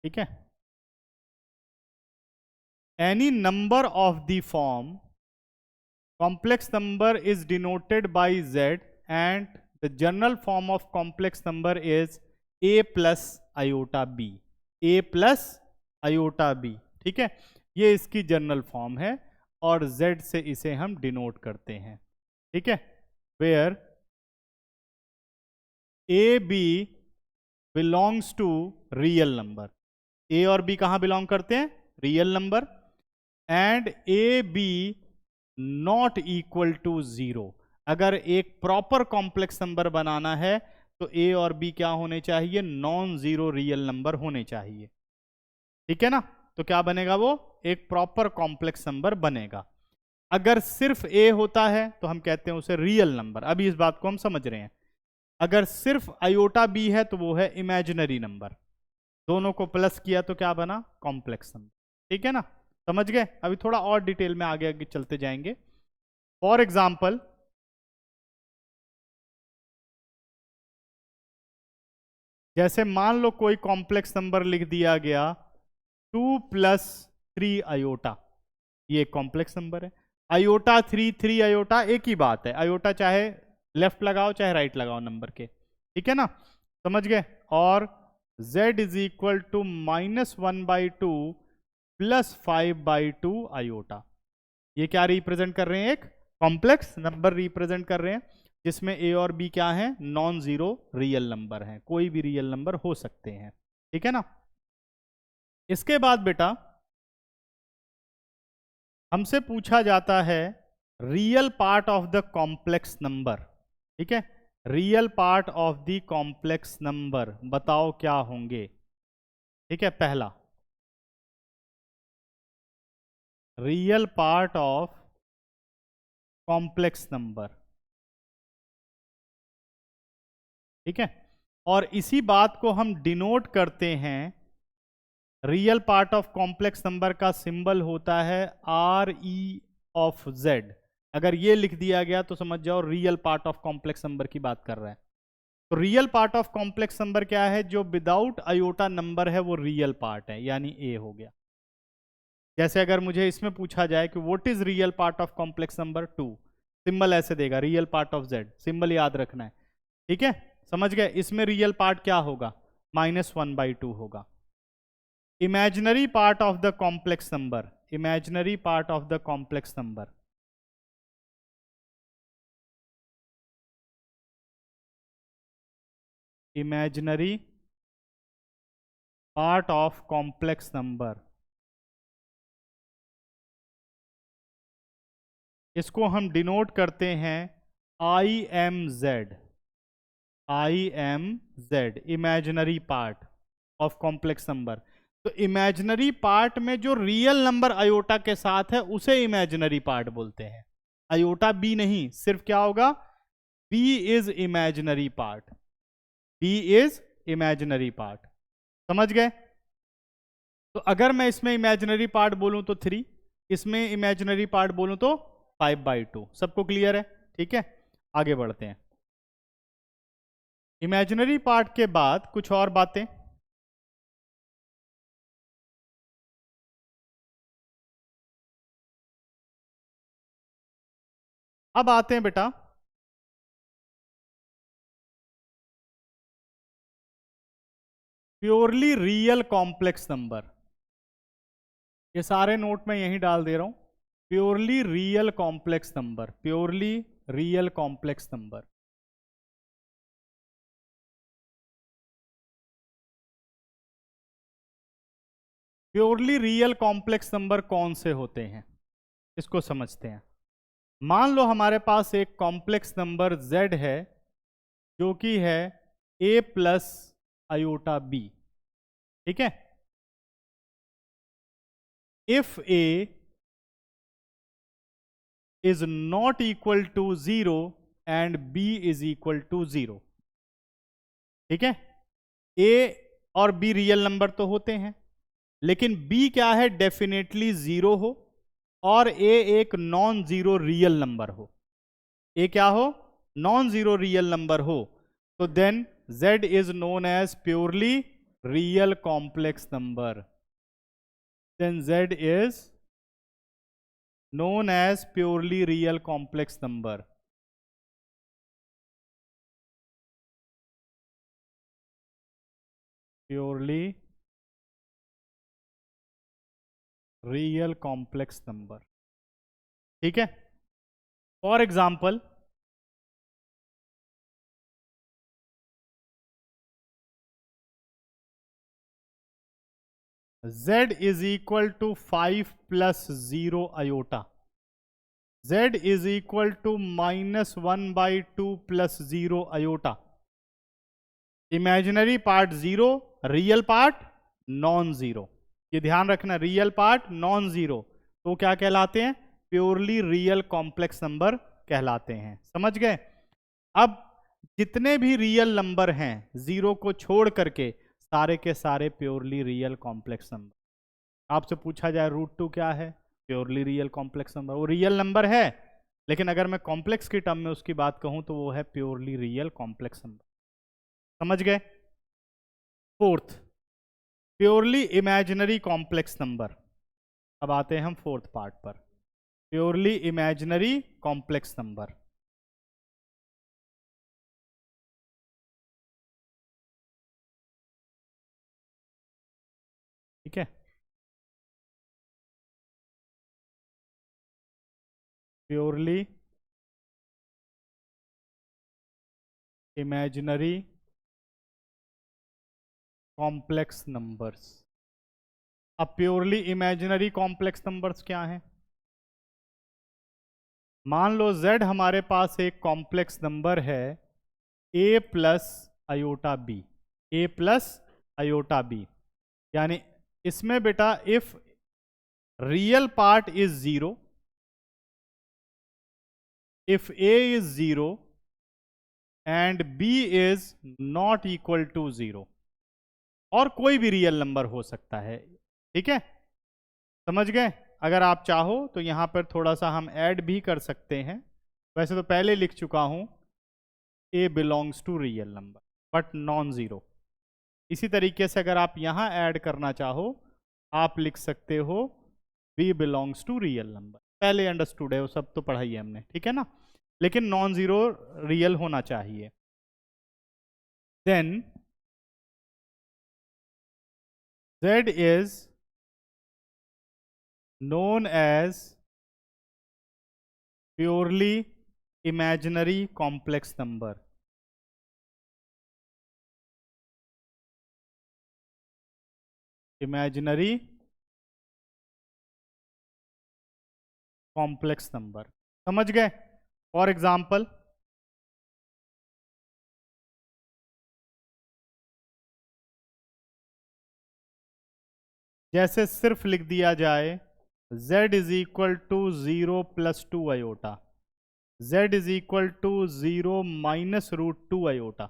ठीक है। Any number of the form complex number is denoted by z and the general form of complex number is a plus iota b, a plus iota b। ठीक है, ये इसकी जनरल फॉर्म है और z से इसे हम डिनोट करते हैं। ठीक है, where a b belongs to real number. a और b कहां बिलोंग करते हैं? Real number. And a b not equal to zero. अगर एक प्रॉपर कॉम्प्लेक्स नंबर बनाना है तो ए और बी क्या होने चाहिए? नॉन जीरो रियल नंबर होने चाहिए। ठीक है ना, तो क्या बनेगा? वो एक प्रॉपर कॉम्प्लेक्स नंबर बनेगा। अगर सिर्फ ए होता है तो हम कहते हैं उसे रियल नंबर। अभी इस बात को हम समझ रहे हैं। अगर सिर्फ आयोटा बी है तो वो है इमेजिनरी नंबर। दोनों को प्लस किया तो क्या बना? Complex number. ठीक है ना, समझ गए? अभी थोड़ा और डिटेल में आगे आगे चलते जाएंगे। फॉर एग्जाम्पल, जैसे मान लो कोई कॉम्प्लेक्स नंबर लिख दिया गया 2 + 3 आयोटा। ये एक कॉम्प्लेक्स नंबर है। आयोटा 3, 3 आयोटा एक ही बात है। आयोटा चाहे लेफ्ट लगाओ चाहे राइट लगाओ नंबर के। ठीक है ना, समझ गए? और z is equal to -1/2 + 5/2 iota. ये क्या रिप्रेजेंट कर रहे हैं? एक कॉम्प्लेक्स नंबर रिप्रेजेंट कर रहे हैं, जिसमें ए और बी क्या है? नॉन जीरो रियल नंबर हैं। कोई भी रियल नंबर हो सकते हैं। ठीक है ना। इसके बाद बेटा हमसे पूछा जाता है real part of the complex number. ठीक है, real part of the complex number बताओ क्या होंगे? ठीक है, पहला real part of complex number. ठीक है, और इसी बात को हम डिनोट करते हैं। Real part of complex number का सिंबल होता है RE ऑफ Z। अगर ये लिख दिया गया तो समझ जाओ real part of complex number की बात कर रहा है। तो real part of complex number क्या है? जो विदाउट आयोटा नंबर है वो रियल पार्ट है, यानी A हो गया। जैसे अगर मुझे इसमें पूछा जाए कि what is real part of complex number 2, symbol ऐसे देगा, real part of Z। Symbol याद रखना है। ठीक है, समझ गए? इसमें रियल पार्ट क्या होगा? -1/2 होगा। Imaginary part of the complex number, imaginary part of the complex number, imaginary part of complex number, इसको हम डिनोट करते हैं IMZ। IMZ imaginary part of complex number. तो इमेजिनरी पार्ट में जो रियल नंबर आयोटा के साथ है उसे इमेजिनरी पार्ट बोलते हैं। आयोटा बी नहीं, सिर्फ क्या होगा? B is imaginary part. B is imaginary part. समझ गए? तो अगर मैं इसमें इमेजिनरी पार्ट बोलूं तो 3, इसमें इमेजिनरी पार्ट बोलूं तो 5/2। सबको क्लियर है? ठीक है, आगे बढ़ते हैं। इमेजिनरी पार्ट के बाद कुछ और बातें। अब आते हैं बेटा प्योरली रियल कॉम्प्लेक्स नंबर। ये सारे नोट मैं यहीं डाल दे रहा हूं। Purely real complex number, purely real complex number. Purely real complex number कौन से होते हैं, इसको समझते हैं। मान लो हमारे पास एक कॉम्प्लेक्स नंबर z है जो कि है a प्लस आयोटा b, ठीक है। If a is not equal to 0 and b is equal to 0, ठीक है। a और b रियल नंबर तो होते हैं, लेकिन b क्या है, डेफिनेटली 0 हो, और a एक नॉन जीरो रियल नंबर हो। a क्या हो, नॉन जीरो रियल नंबर हो, तो then z is known as purely real complex number. Then z is known as purely real complex number. Purely real complex number, ठीक है। For example z is equal to 5 plus 0 iota, z is equal to -1/2 plus 0 iota. Imaginary part 0, real part non zero, ये ध्यान रखना, रियल पार्ट नॉन जीरो, तो क्या कहलाते हैं, प्योरली रियल कॉम्प्लेक्स नंबर कहलाते हैं। समझ गए। अब जितने भी रियल नंबर हैं जीरो को छोड़ करके सारे के सारे प्योरली रियल कॉम्प्लेक्स नंबर। आपसे पूछा जाए √2 क्या है, प्योरली रियल कॉम्प्लेक्स नंबर, वो रियल नंबर है, लेकिन अगर मैं कॉम्प्लेक्स की टर्म में उसकी बात कहूं तो वो है प्योरली रियल कॉम्प्लेक्स नंबर। समझ गए। Fourth, purely imaginary complex number. अब आते हैं हम फोर्थ पार्ट पर, प्योरली इमेजिनरी कॉम्प्लेक्स नंबर। ठीक है, प्योरली इमेजिनरी कॉम्प्लेक्स नंबर्स। अब प्योरली इमेजिनरी कॉम्प्लेक्स नंबर्स क्या हैं? मान लो z हमारे पास एक कॉम्प्लेक्स नंबर है a plus iota b, a plus iota b, यानी इसमें बेटा if real part is 0, if a is 0 and b is not equal to 0, और कोई भी रियल नंबर हो सकता है। ठीक है, समझ गए। अगर आप चाहो तो यहां पर थोड़ा सा हम ऐड भी कर सकते हैं, वैसे तो पहले लिख चुका हूं a belongs to real number but non zero. इसी तरीके से अगर आप यहां ऐड करना चाहो आप लिख सकते हो b belongs to real number. पहले अंडरस्टूड है, वो सब तो पढ़ाई है हमने, ठीक है ना, लेकिन नॉन जीरो रियल होना चाहिए। Then z is known as purely imaginary complex number। imaginary complex number, समझ गए। फॉर एग्जाम्पल जैसे सिर्फ लिख दिया जाए z is equal to 0 plus 2 iota, z is equal to 0 minus √2 iota,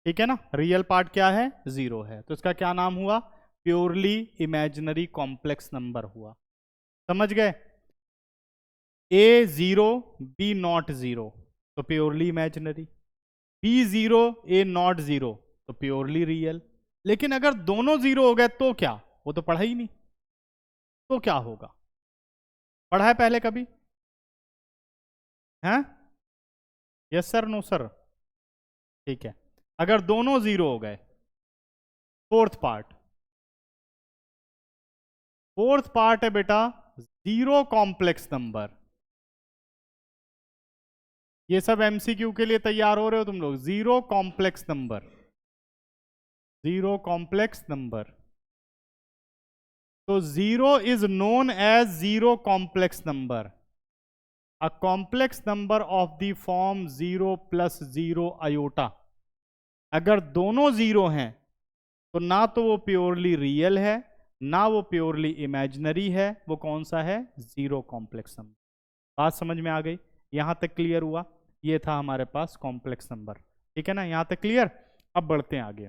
ठीक है ना। रियल पार्ट क्या है, 0 है, तो इसका क्या नाम हुआ, प्योरली इमेजिनरी कॉम्प्लेक्स नंबर हुआ। समझ गए। a 0 b नॉट 0 तो purely imaginary, b 0 a not 0 तो प्योरली रियल। लेकिन अगर दोनों 0 हो गए तो क्या, वो तो पढ़ा ही नहीं, तो क्या होगा, पढ़ा है पहले कभी, हैं? Yes sir, no sir? ठीक है, अगर दोनों 0 हो गए, फोर्थ पार्ट है बेटा जीरो कॉम्प्लेक्स नंबर। ये सब एमसीक्यू के लिए तैयार हो रहे हो तुम लोग, zero complex number, zero complex number. तो 0 is known as zero complex number, a complex number of the form 0 + 0 iota. अगर दोनों 0 हैं तो ना तो वो प्योरली रियल है ना वो प्योरली इमेजिनरी है, वो कौन सा है? Zero complex number. बात समझ में आ गई? यहां तक क्लियर हुआ? ये था हमारे पास कॉम्प्लेक्स नंबर, ठीक है ना? यहां तक क्लियर? अब बढ़ते हैं आगे।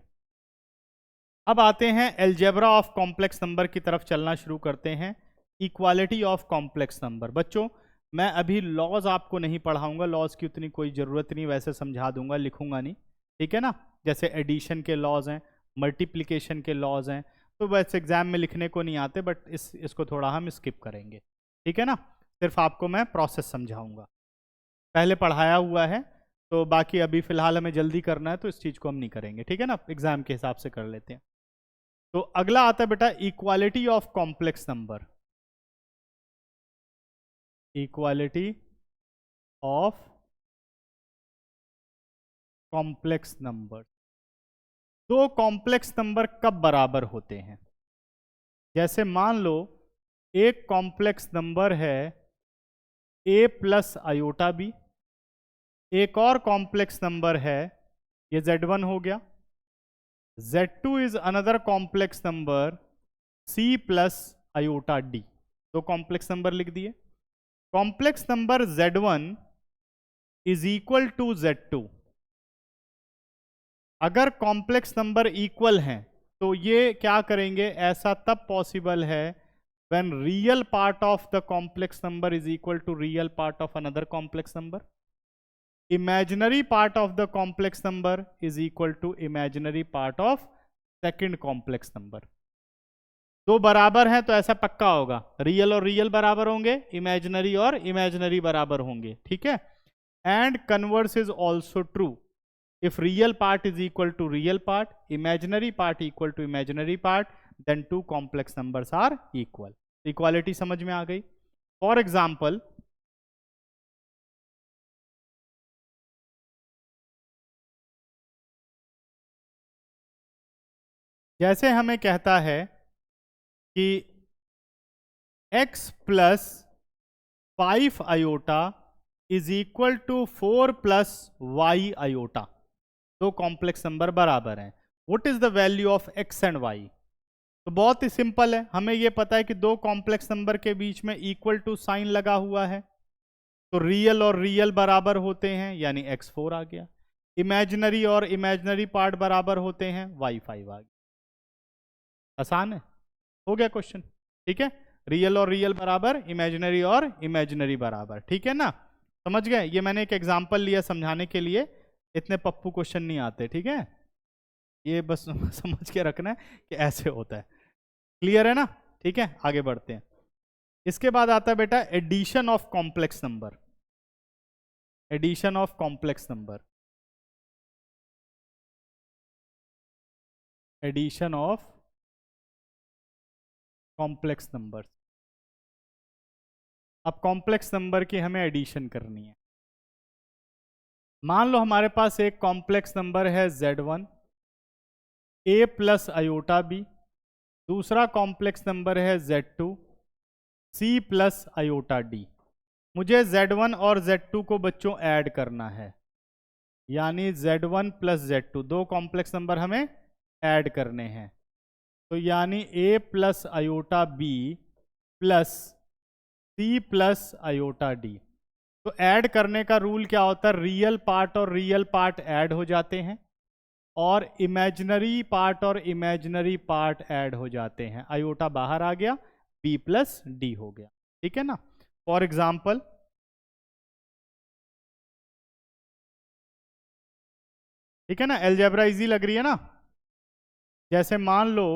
अब आते हैं एलजेब्रा ऑफ कॉम्प्लेक्स नंबर की तरफ चलना शुरू करते हैं। Equality of complex number. बच्चों मैं अभी लॉज आपको नहीं पढ़ाऊंगा, लॉज की उतनी कोई ज़रूरत नहीं, वैसे समझा दूंगा, लिखूंगा नहीं, ठीक है ना? जैसे एडिशन के लॉज हैं, मल्टीप्लिकेशन के लॉज हैं, तो वैसे एग्जाम में लिखने को नहीं आते, बट इसको थोड़ा हम स्किप करेंगे, ठीक है ना? सिर्फ आपको मैं प्रोसेस समझाऊंगा, पहले पढ़ाया हुआ है, तो बाकी अभी फिलहाल हमें जल्दी करना है तो इस चीज़ को हम नहीं करेंगे, ठीक है ना? एग्जाम के हिसाब से कर लेते हैं। तो अगला आता है बेटा equality of complex number. Equality of complex number. दो कॉम्प्लेक्स नंबर कब बराबर होते हैं? जैसे मान लो एक कॉम्प्लेक्स नंबर है a + आयोटा b, एक और कॉम्प्लेक्स नंबर है, ये z1 हो गया, z2 is another complex number c + iota d। दो कॉम्प्लेक्स नंबर लिख दिए। Complex number z1 is equal to z2। अगर कॉम्प्लेक्स नंबर इक्वल हैं तो ये क्या करेंगे? ऐसा तब पॉसिबल है when real part of the complex number is equal to real part of another complex number, imaginary part of the complex number is equal to imaginary part of second complex number। दो बराबर हैं तो ऐसा पक्का होगा, रियल और रियल बराबर होंगे, इमेजिनरी और इमेजिनरी बराबर होंगे, ठीक है? And converse is also true, if real part is equal to real part, imaginary part equal to imaginary part, then two complex numbers are equal। Equality समझ में आ गई? फॉर एग्जाम्पल जैसे हमें कहता है कि x + 5 iota is equal to 4 + y iota. दो कॉम्प्लेक्स नंबर बराबर हैं, what is the value of x and y? तो बहुत ही सिंपल है, हमें यह पता है कि दो कॉम्प्लेक्स नंबर के बीच में इक्वल टू साइन लगा हुआ है, तो रियल और रियल बराबर होते हैं, यानी x4 आ गया। इमेजिनरी और इमेजिनरी पार्ट बराबर होते हैं, y5 आ गया। आसान है, हो गया क्वेश्चन, ठीक है? रियल और रियल बराबर, इमेजिनरी और इमेजिनरी बराबर, ठीक है ना? समझ गए? ये मैंने एक एग्जांपल लिया समझाने के लिए, इतने पप्पू क्वेश्चन नहीं आते, ठीक है? ये बस समझ के रखना है कि ऐसे होता है। क्लियर है ना? ठीक है, आगे बढ़ते हैं। इसके बाद आता है बेटा addition of complex number. Addition of complex number. Addition of complex number. अब कॉम्प्लेक्स नंबर की हमें एडिशन करनी है। मान लो हमारे पास एक कॉम्प्लेक्स नंबर है z1 a + आयोटा b, दूसरा कॉम्प्लेक्स नंबर है z2 c + आयोटा d। मुझे z1 और z2 को बच्चों ऐड करना है, यानी z1 + z2, दो कॉम्प्लेक्स नंबर हमें ऐड करने हैं, तो यानी a + iota b + c + iota d। तो ऐड करने का रूल क्या होता है? रियल पार्ट और रियल पार्ट ऐड हो जाते हैं और इमेजिनरी पार्ट और इमेजिनरी पार्ट ऐड हो जाते हैं। आयोटा बाहर आ गया, b + d हो गया, ठीक है ना? फॉर एग्जाम्पल ठीक है ना? अलजेब्रा इजी लग रही है ना? जैसे मान लो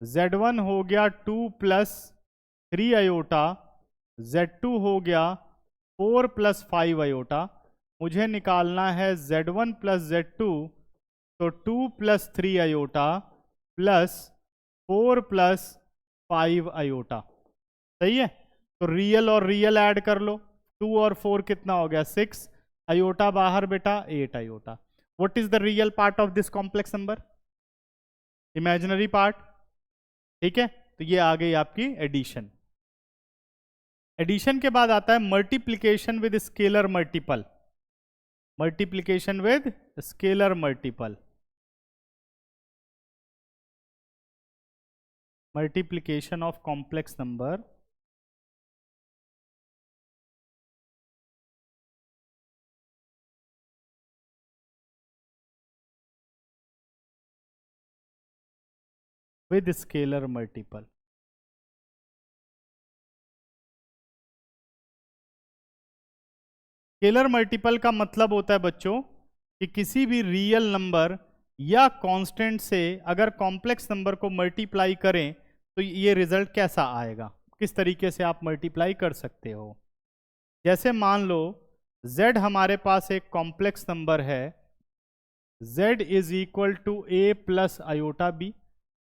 z1 हो गया 2 + 3 आयोटा, z2 हो गया 4 + 5 आयोटा। मुझे निकालना है z1 + z2, तो 2 + 3 आयोटा + 4 + 5 आयोटा। सही है? तो रियल और रियल ऐड कर लो, 2 और 4 कितना हो गया? 6 आयोटा बाहर बेटा, 8 iota. What is the real part of this complex number? Imaginary part, ठीक है? तो ये आ गई आपकी एडिशन। एडिशन के बाद आता है multiplication with scalar multiple. Multiplication with scalar multiple, multiplication of complex number with scalar multiple. Scalar multiple का मतलब होता है बच्चों कि किसी भी रियल नंबर या कांस्टेंट से अगर कॉम्प्लेक्स नंबर को मल्टीप्लाई करें तो ये रिजल्ट कैसा आएगा, किस तरीके से आप मल्टीप्लाई कर सकते हो। जैसे मान लो z हमारे पास एक कॉम्प्लेक्स नंबर है, z is equal to a plus iota b,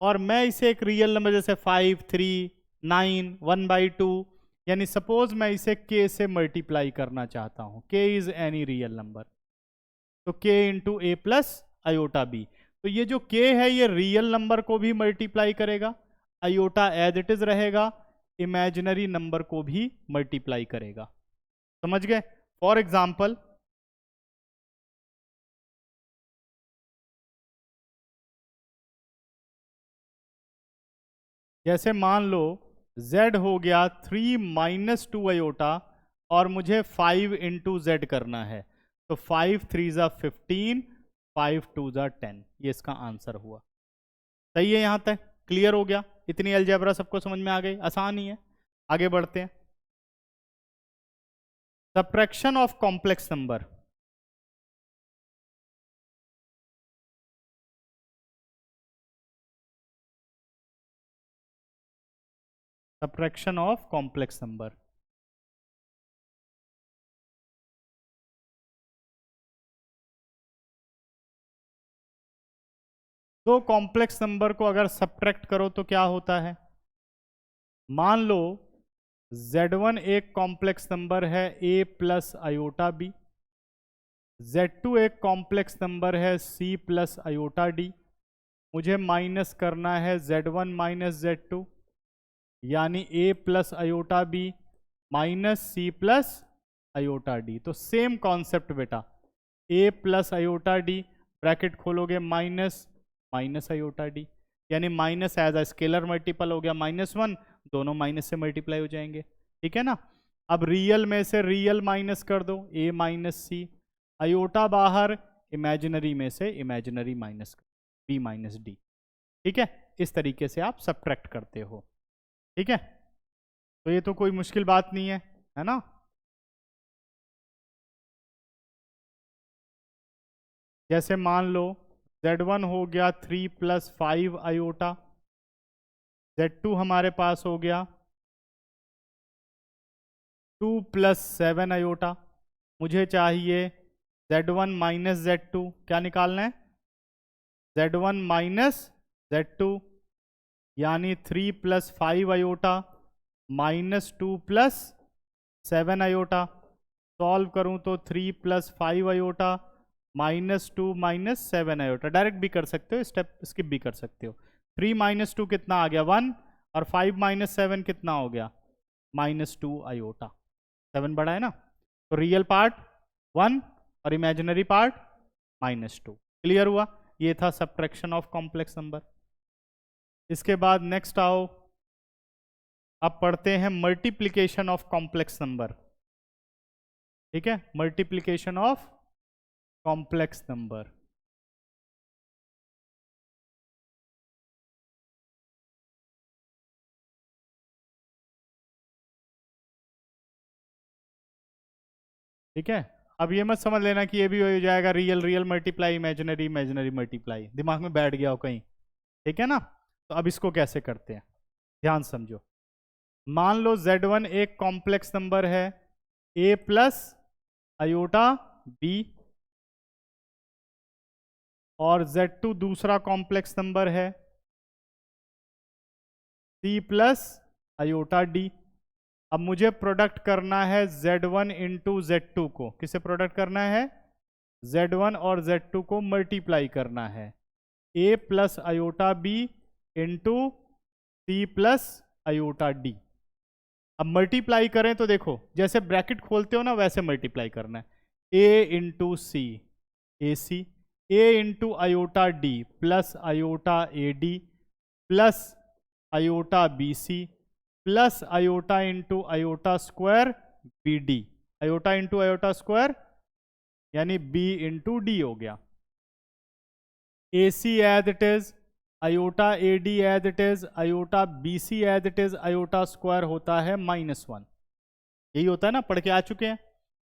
और मैं इसे एक रियल नंबर जैसे 5, 3, 9, 1/2, यानी सपोज मैं इसे k से मल्टीप्लाई करना चाहता हूं, k is any real number, तो k इंटू ए प्लस आयोटा बी। तो ये जो k है ये रियल नंबर को भी मल्टीप्लाई करेगा, आयोटा एज इट इज रहेगा, इमेजिनरी नंबर को भी मल्टीप्लाई करेगा। समझ गए? फॉर एग्जाम्पल जैसे मान लो z हो गया 3 माइनस 2 आयोटा और मुझे 5 इंटू जेड करना है, तो 5 3 ज़ा 15, 5 2 ज़ा 10, ये इसका आंसर हुआ। सही है? यहां तक क्लियर हो गया? इतनी अलजेब्रा सबको समझ में आ गई? आसान ही है। आगे बढ़ते हैं। Subtraction of complex number. Subtraction of complex number. दो कॉम्प्लेक्स नंबर को अगर सब्ट्रैक्ट करो तो क्या होता है? मान लो z1 एक कॉम्प्लेक्स नंबर है a plus iota B, z2 एक कॉम्प्लेक्स नंबर है c प्लस आयोटा डी। मुझे माइनस करना है z1 माइनस z2, यानी a plus iota B minus c plus iota D. तो सेम कॉन्सेप्ट बेटा, a plus iota D bracket खोलोगे माइनस माइनस आयोटा डी, यानी minus as a scalar multiple हो गया -1, दोनों माइनस से मल्टीप्लाई हो जाएंगे। ठीक है ना? अब रियल में से रियल माइनस कर दो, a माइनस सी, आयोटा बाहर, इमेजिनरी में से imaginary minus b minus D. ठीक है? इस तरीके से आप सब्ट्रैक्ट करते हो। ठीक है? तो ये तो कोई मुश्किल बात नहीं है ना? जैसे मान लो z1 हो गया 3 प्लस 5 आयोटा, z2 हमारे पास हो गया 2 प्लस 7 आयोटा। मुझे चाहिए z1 माइनस z2, क्या निकालना है? z1 माइनस z2, यानी 3 plus 5 iota minus 2 plus 7 iota. Solve करूं तो 3 plus 5 iota minus 2 minus 7 iota. Direct भी कर सकते हो, स्टेप स्किप भी कर सकते हो। 3 माइनस 2 कितना आ गया? 1, और 5 माइनस 7 कितना हो गया? -2 आयोटा। 7 बड़ा है ना, तो रियल पार्ट 1 और इमेजिनरी पार्ट -2। क्लियर हुआ? ये था सब्ट्रैक्शन ऑफ कॉम्प्लेक्स नंबर। इसके बाद नेक्स्ट आओ, अब पढ़ते हैं मल्टीप्लिकेशन ऑफ कॉम्प्लेक्स नंबर। ठीक है? Multiplication of complex number. ठीक है? अब ये मत समझ लेना कि ये भी हो जाएगा real real multiply, imaginary imaginary multiply, दिमाग में बैठ गया हो कहीं। ठीक है ना? तो अब इसको कैसे करते हैं, ध्यान समझो। मान लो z1 एक कॉम्प्लेक्स नंबर है a प्लस आयोटा b, और z2 दूसरा कॉम्प्लेक्स नंबर है c प्लस आयोटा d। अब मुझे प्रोडक्ट करना है z1 इंटू z2 को। किसे प्रोडक्ट करना है? z1 और z2 को मल्टीप्लाई करना है, a plus iota b into c plus iota d. अब मल्टीप्लाई करें तो देखो जैसे ब्रैकेट खोलते हो ना वैसे मल्टीप्लाई करना है। A into C A C, A into iota D plus iota A D plus iota B C plus iota into iota square B D, iota into iota square यानी बी इंटू डी हो गया। A C as it is, iota A D as it is, iota B C as it is, iota square होता है -1। यही होता है ना, पढ़ के आ चुके हैं।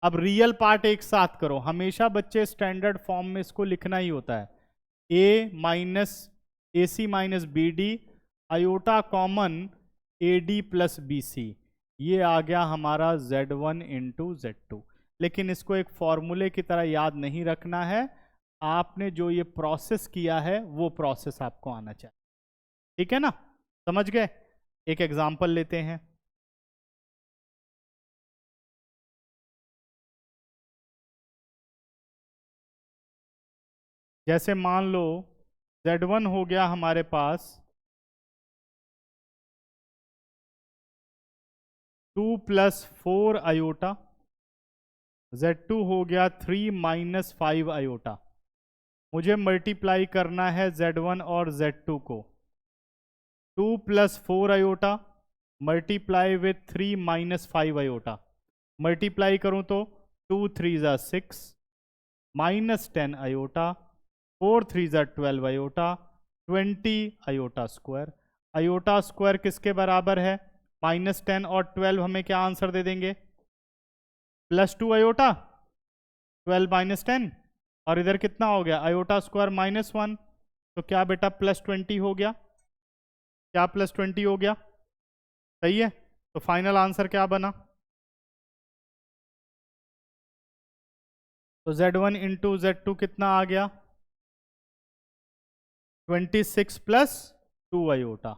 अब रियल पार्ट एक साथ करो, हमेशा बच्चे स्टैंडर्ड फॉर्म में इसको लिखना ही होता है। A minus A C minus B D, iota common A D plus B C, ये आ गया हमारा Z1 इंटू Z2। लेकिन इसको एक फॉर्मूले की तरह याद नहीं रखना है, आपने जो ये प्रोसेस किया है वो प्रोसेस आपको आना चाहिए। ठीक है ना, समझ गए? एक एग्जांपल लेते हैं। जैसे मान लो Z1 हो गया हमारे पास 2 + 4 आयोटा, Z2 हो गया 3 - 5 आयोटा। मुझे मल्टीप्लाई करना है Z1 और Z2 को। 2 + 4 iota multiply with 3 - 5 iota, multiply करूं तो 2 3 = 6 -10 iota, 4 3 = 12 iota, 20 iota square. Iota square किसके बराबर है? -10 और 12 हमें क्या आंसर दे देंगे? +2 आयोटा, 12 - 10, और इधर कितना हो गया? आयोटा स्क्वायर -1, तो क्या बेटा +20 हो गया? क्या +20 हो गया? सही है। तो फाइनल आंसर क्या बना? तो Z1 इंटू Z2 कितना आ गया? 26 + 2 आयोटा।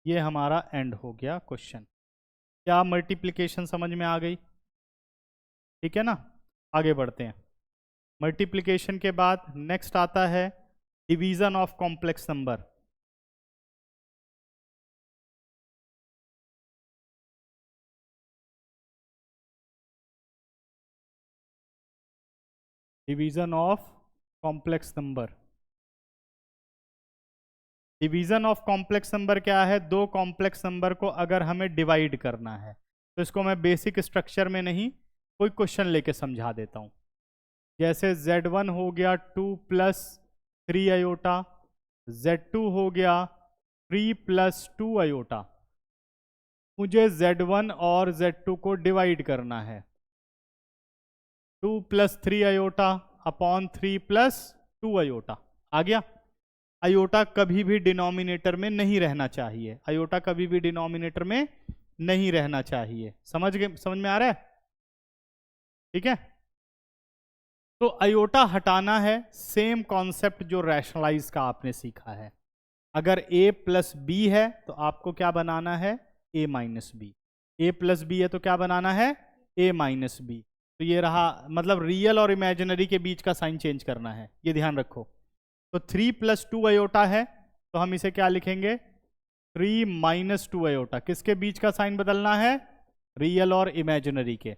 ये हमारा एंड हो गया क्वेश्चन। क्या मल्टीप्लिकेशन समझ में आ गई? ठीक है ना, आगे बढ़ते हैं। मल्टीप्लिकेशन के बाद नेक्स्ट आता है division of complex number. Division of complex number. Division of complex number क्या है? दो कॉम्प्लेक्स नंबर को अगर हमें डिवाइड करना है, तो इसको मैं बेसिक स्ट्रक्चर में नहीं कोई क्वेश्चन लेके समझा देता हूं। जैसे Z1 हो गया 2 + 3 आयोटा, Z2 हो गया 3 + 2 आयोटा। मुझे Z1 और Z2 को डिवाइड करना है। 2 + 3 आयोटा अपॉन 3 + 2 आयोटा आ गया। आयोटा कभी भी डिनोमिनेटर में नहीं रहना चाहिए, आयोटा कभी भी डिनोमिनेटर में नहीं रहना चाहिए। समझ में आ रहा है? ठीक है। तो आयोटा हटाना है, सेम कॉन्सेप्ट जो रैशनलाइज का आपने सीखा है। अगर a + b है तो आपको क्या बनाना है? a - b। a + b है तो क्या बनाना है? a - b। तो ये रहा, मतलब रियल और इमेजिनरी के बीच का साइन चेंज करना है, ये ध्यान रखो। तो 3 + 2 आयोटा है तो हम इसे क्या लिखेंगे? 3 - 2 आयोटा। किसके बीच का साइन बदलना है? रियल और इमेजिनरी के।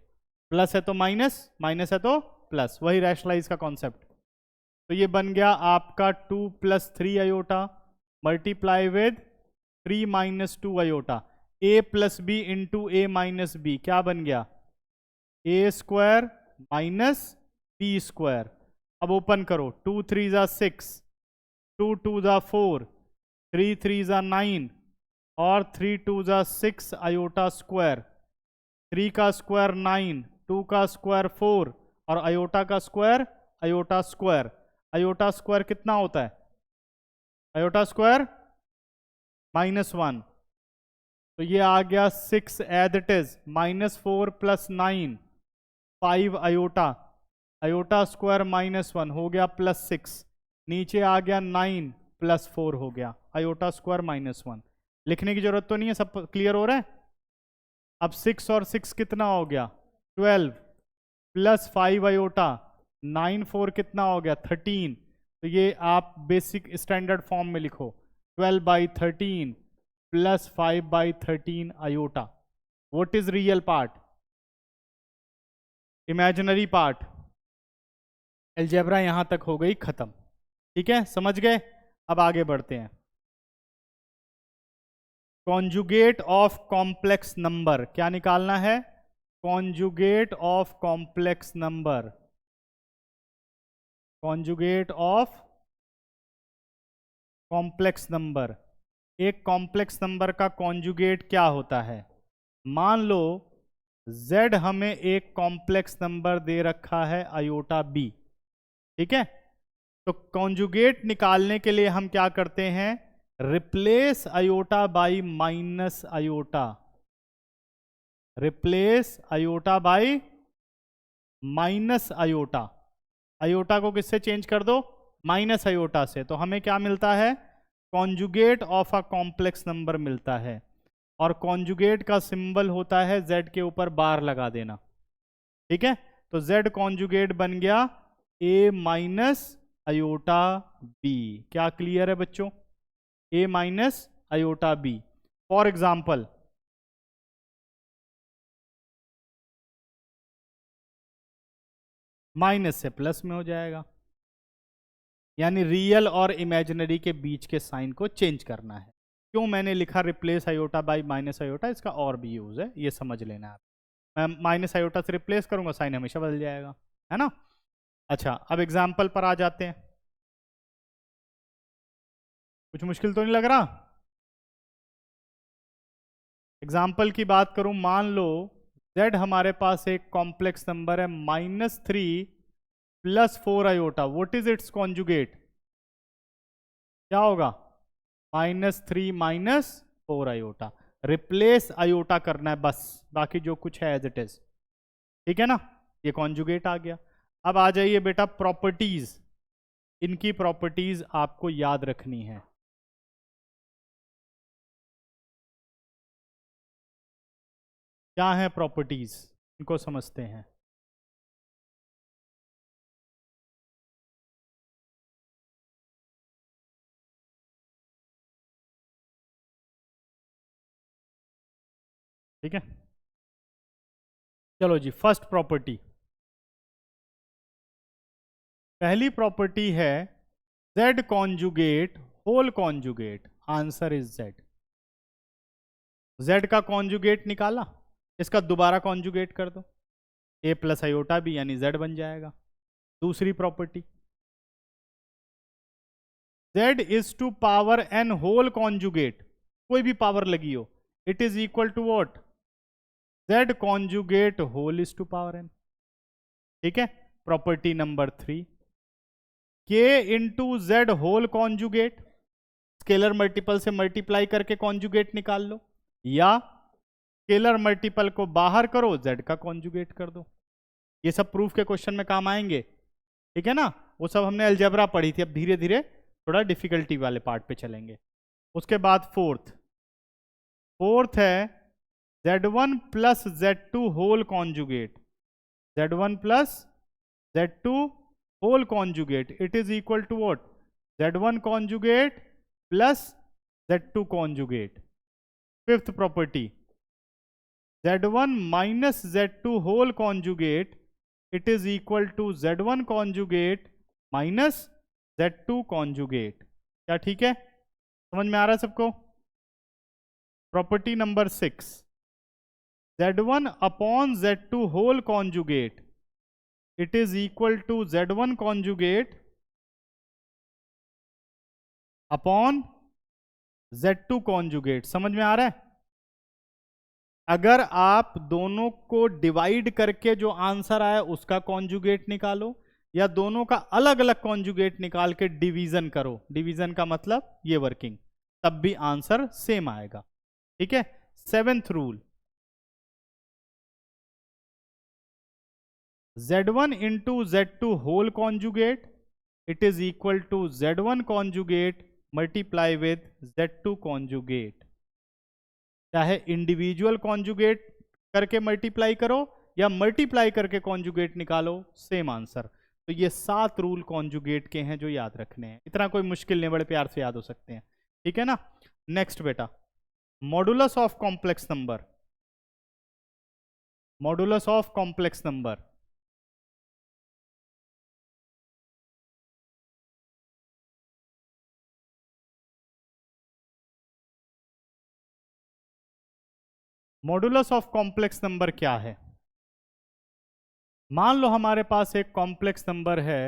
प्लस है तो माइनस, माइनस है तो प्लस, वही रैशनलाइज का कॉन्सेप्ट। तो ये बन गया आपका 2 + 3 iota multiply with 3 - 2 iota. a + b into a - b क्या बन गया? a² - b²। अब ओपन करो, 2 3 = 6, 2 2 = 4, 3 3 = 9 और 3 2 = 6 आयोटा स्क्वायर। 3 का स्क्वायर 9, 2 का स्क्वायर 4 और आयोटा का square iota square. Iota square कितना होता है? Iota square -1। तो ये आ गया 6 as it is, -4 + 9 5 iota, iota square -1 हो गया +6। नीचे आ गया 9 + 4 हो गया आयोटा स्क्वायर -1। लिखने की जरूरत तो नहीं है, सब क्लियर हो रहा है? अब 6 और 6 कितना हो गया? 12 + 5 आयोटा, 9 4 कितना हो गया? 13। तो ये आप बेसिक स्टैंडर्ड फॉर्म में लिखो, 12/13 plus 5/13 iota. What is real part? Imaginary part. Algebra यहां तक हो गई खत्म. ठीक है, समझ गए. अब आगे बढ़ते हैं. कॉन्जुगेट ऑफ कॉम्प्लेक्स नंबर क्या निकालना है? Conjugate of complex number. Conjugate of complex number. एक कॉम्प्लेक्स नंबर का कॉन्जुगेट क्या होता है? मान लो z हमें एक कॉम्प्लेक्स नंबर दे रखा है आयोटा b. ठीक है, तो कॉन्जुगेट निकालने के लिए हम क्या करते हैं? Replace iota by minus iota. Replace iota by minus iota. Iota को किससे चेंज कर दो? माइनस आयोटा से. तो हमें क्या मिलता है? Conjugate of a complex number मिलता है. और कॉन्जुगेट का सिंबल होता है z के ऊपर बार लगा देना. ठीक है, तो z कॉन्जुगेट बन गया a माइनस आयोटा b. क्या क्लियर है बच्चों? a minus iota b. For example, minus से प्लस में हो जाएगा, यानी रियल और इमेजिनरी के बीच के साइन को चेंज करना है. क्यों मैंने लिखा replace iota by minus iota? इसका और भी यूज है, ये समझ लेना आप. मैं माइनस आयोटा से रिप्लेस करूंगा, साइन हमेशा बदल जाएगा, है ना. अच्छा, अब एग्जाम्पल पर आ जाते हैं. कुछ मुश्किल तो नहीं लग रहा? एग्जाम्पल की बात करूं, मान लो z हमारे पास एक कॉम्प्लेक्स नंबर है -3 plus 4 iota. What is it's conjugate? क्या होगा? -3 माइनस 4 आयोटा. रिप्लेस आयोटा करना है बस, बाकी जो कुछ है एज इट इज. ठीक है ना, ये कॉन्जुगेट आ गया. अब आ जाइए बेटा प्रॉपर्टीज. इनकी प्रॉपर्टीज आपको याद रखनी है. क्या है प्रॉपर्टीज, इनको समझते हैं. ठीक है, चलो जी. फर्स्ट प्रॉपर्टी, पहली प्रॉपर्टी है z conjugate whole conjugate. Answer is z. z का कॉन्जुगेट निकाला, इसका दोबारा कॉन्जुगेट कर दो, a प्लस आयोटा b यानी z बन जाएगा. दूसरी property, z is to power n whole conjugate. कोई भी पावर लगी हो, it is equal to what? z conjugate whole is to power n. ठीक है, property number 3, k into z whole conjugate. Scalar multiple से मल्टीप्लाई करके कॉन्जुगेट निकाल लो, या स्केलर मल्टीपल को बाहर करो, z का कॉन्जुगेट कर दो. ये सब प्रूफ के क्वेश्चन में काम आएंगे. ठीक है ना, वो सब हमने अलजेब्रा पढ़ी थी. अब धीरे धीरे थोड़ा डिफिकल्टी वाले पार्ट पे चलेंगे. उसके बाद फोर्थ है z1 plus z2 whole conjugate. z1 plus z2 whole conjugate, it is equal to what? z1 conjugate plus z2 conjugate. Fifth property, z1 minus z2 whole conjugate, it is equal to z1 conjugate minus z2 conjugate. क्या ठीक है? समझ में आ रहा है सबको? Property number 6, z1 upon z2 whole conjugate, it is equal to z1 conjugate upon z2 conjugate. समझ में आ रहा है? अगर आप दोनों को डिवाइड करके जो आंसर आया उसका कॉन्जुगेट निकालो, या दोनों का अलग अलग कॉन्जुगेट निकाल के डिवीजन करो, डिवीजन का मतलब ये वर्किंग, तब भी आंसर सेम आएगा. ठीक है. 7th rule, z1 into z2 whole conjugate, it is equal to z1 conjugate multiply with z2 conjugate. चाहे इंडिविजुअल कॉन्जुगेट करके मल्टीप्लाई करो या मल्टीप्लाई करके कॉन्जुगेट निकालो, सेम आंसर. तो ये 7 रूल कॉन्जुगेट के हैं जो याद रखने हैं. इतना कोई मुश्किल नहीं, बड़े प्यार से याद हो सकते हैं. ठीक है ना। नेक्स्ट बेटा, modulus of complex number, modulus of complex number. Modulus of complex number क्या है? मान लो हमारे पास एक कॉम्प्लेक्स नंबर है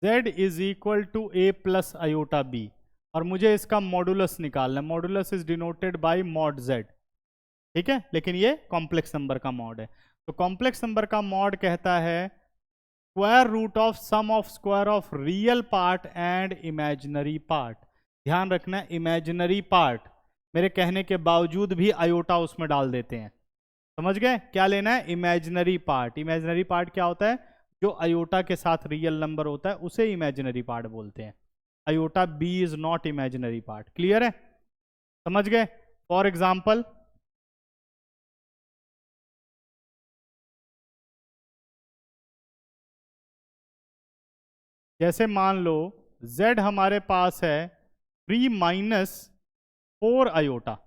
z is equal to a plus iota b, और मुझे इसका मॉडुलस निकालना है। Modulus is denoted by mod z, ठीक है, लेकिन ये कॉम्प्लेक्स नंबर का मॉड है। तो कॉम्प्लेक्स नंबर का मॉड कहता है square root of sum of square of real part and imaginary part. ध्यान रखना, इमेजिनरी पार्ट मेरे कहने के बावजूद भी आयोटा उसमें डाल देते हैं। समझ गए? क्या लेना है? Imaginary part. इमेजिनरी पार्ट क्या होता है? जो आयोटा के साथ रियल नंबर होता है उसे इमेजिनरी पार्ट बोलते हैं। Iota b is not imaginary part. Clear है? समझ गए? फॉर एग्जाम्पल, जैसे मान लो z हमारे पास है 3 माइनस 4 आयोटा,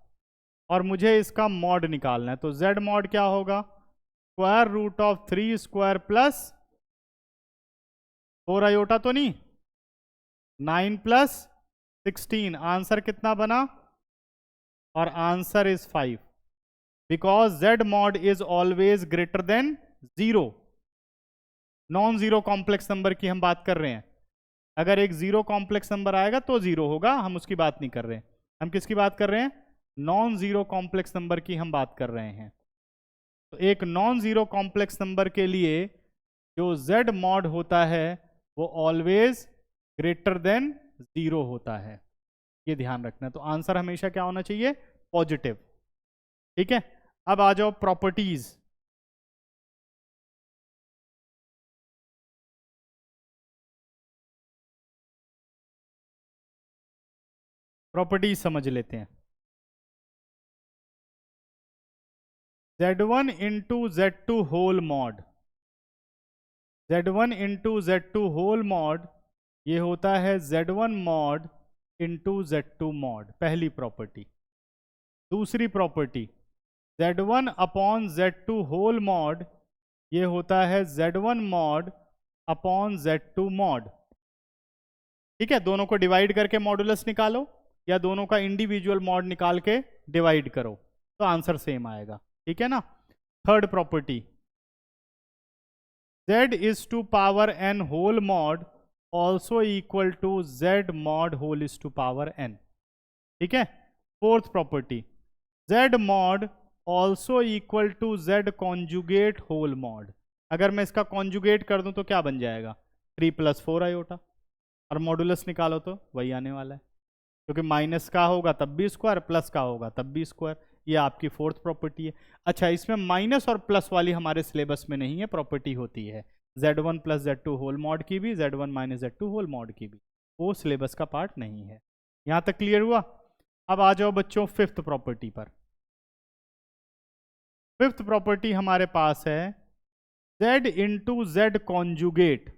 और मुझे इसका मॉड निकालना है। तो z मॉड क्या होगा? Square root of 3 square plus 4 iota तो नहीं, 9 प्लस 16। आंसर कितना बना? और answer is 5, because z mod is always greater than 0। Non zero complex number की हम बात कर रहे हैं। अगर एक जीरो कॉम्प्लेक्स नंबर आएगा तो जीरो होगा, हम उसकी बात नहीं कर रहे हैं। हम किसकी बात कर रहे हैं? नॉन जीरो कॉम्प्लेक्स नंबर की हम बात कर रहे हैं। तो एक नॉन जीरो कॉम्प्लेक्स नंबर के लिए जो z मॉड होता है वो ऑलवेज ग्रेटर देन 0 होता है। ये ध्यान रखना। तो आंसर हमेशा क्या होना चाहिए? पॉजिटिव। ठीक है, अब आ जाओ प्रॉपर्टीज। प्रॉपर्टीज समझ लेते हैं। z1 into z2 whole mod, z1 into z2 whole mod, ये होता है z1 mod into z2 mod, पहली प्रॉपर्टी। दूसरी property, z1 upon z2 whole mod, ये होता है z1 mod upon z2 mod. ठीक है, दोनों को डिवाइड करके मॉडुलस निकालो, या दोनों का इंडिविजुअल मॉड निकाल के डिवाइड करो, तो आंसर सेम आएगा। ठीक है ना। Third property, z is to power n whole mod also equal to z mod whole is to power n। ठीक है। Fourth property, z mod also equal to z conjugate whole mod। अगर मैं इसका कॉन्जुगेट कर दूं तो क्या बन जाएगा? 3 प्लस 4 आयोटा, और मॉडुलस निकालो तो वही आने वाला है, क्योंकि माइनस का होगा तब भी स्क्वायर, प्लस का होगा तब भी स्क्वायर। ये आपकी फोर्थ प्रॉपर्टी है। अच्छा, इसमें माइनस और प्लस वाली हमारे सिलेबस में नहीं है, प्रॉपर्टी होती है z1 plus z2 whole mod की भी, z1 minus z2 whole mod की भी, वो सिलेबस का पार्ट नहीं है। यहां तक क्लियर हुआ? अब आ जाओ बच्चों फिफ्थ प्रॉपर्टी पर। फिफ्थ प्रॉपर्टी हमारे पास है z into z conjugate.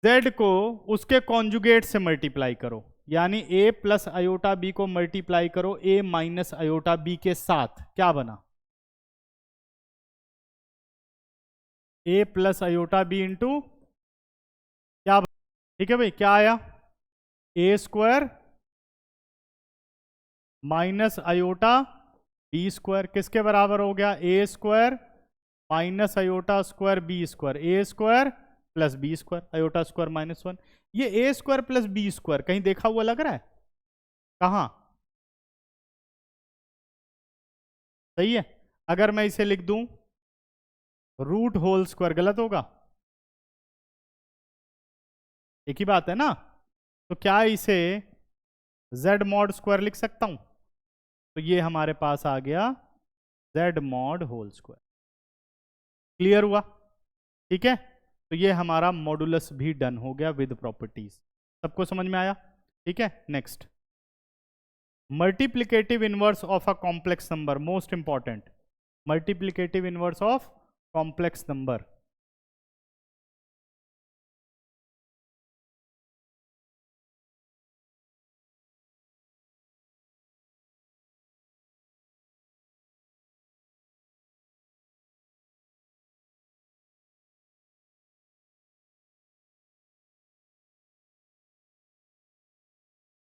z को उसके कॉन्जुगेट से मल्टीप्लाई करो, यानी a प्लस आयोटा b को मल्टीप्लाई करो a माइनस आयोटा b के साथ। क्या बना? a plus iota b into क्या? ठीक है भाई, क्या आया? A square minus iota B square किसके बराबर हो गया? A square minus iota square B square, A square plus b square, iota square minus 1। ये a square plus b square कहीं देखा हुआ लग रहा है? कहां? सही है। अगर मैं इसे लिख दूं रूट होल स्क्वायर, गलत होगा? एक ही बात है ना। तो क्या इसे z मॉड स्क्वायर लिख सकता हूं? तो ये हमारे पास आ गया z mod whole square. Clear हुआ? ठीक है, तो ये हमारा मॉडुलस भी डन हो गया विद प्रॉपर्टीज। सबको समझ में आया? ठीक है। Next, multiplicative inverse of a complex number, most important. Multiplicative inverse of complex number.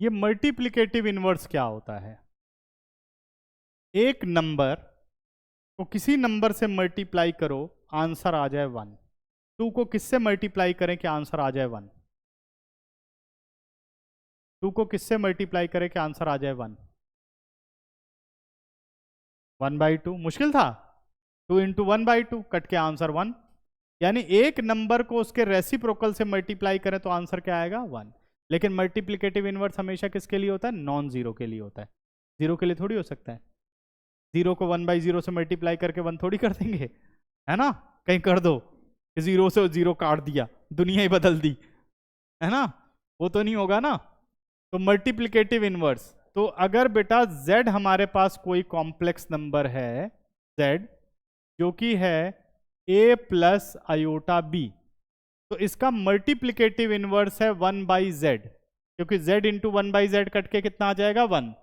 ये मल्टीप्लिकेटिव इनवर्स क्या होता है? एक नंबर को किसी नंबर से मल्टीप्लाई करो, आंसर आ जाए 1। 2 को किससे मल्टीप्लाई करें कि आंसर आ जाए 1? 2 को किससे मल्टीप्लाई करें कि आंसर आ जाए 1? 1/2। मुश्किल था? 2 इंटू 1/2 कट के आंसर 1। यानी एक नंबर को उसके रेसिप्रोकल से मल्टीप्लाई करें तो आंसर क्या आएगा? 1। लेकिन मल्टीप्लिकेटिव इनवर्स हमेशा किसके लिए होता है? नॉन जीरो के लिए होता है। जीरो के लिए थोड़ी हो सकता है। जीरो को 1/0 से मल्टीप्लाई करके 1 थोड़ी कर देंगे, है ना? कहीं कर दो, जीरो से जीरो काट दिया, दुनिया ही बदल दी, है ना? वो तो नहीं होगा ना। तो मल्टीप्लिकेटिव इनवर्स, तो अगर बेटा z हमारे पास कोई कॉम्प्लेक्स नंबर है, z जो कि है a प्लस आयोटा b, तो इसका मल्टीप्लिकेटिव इनवर्स है 1/z, क्योंकि z इंटू 1/z कट के कितना आ जाएगा? 1।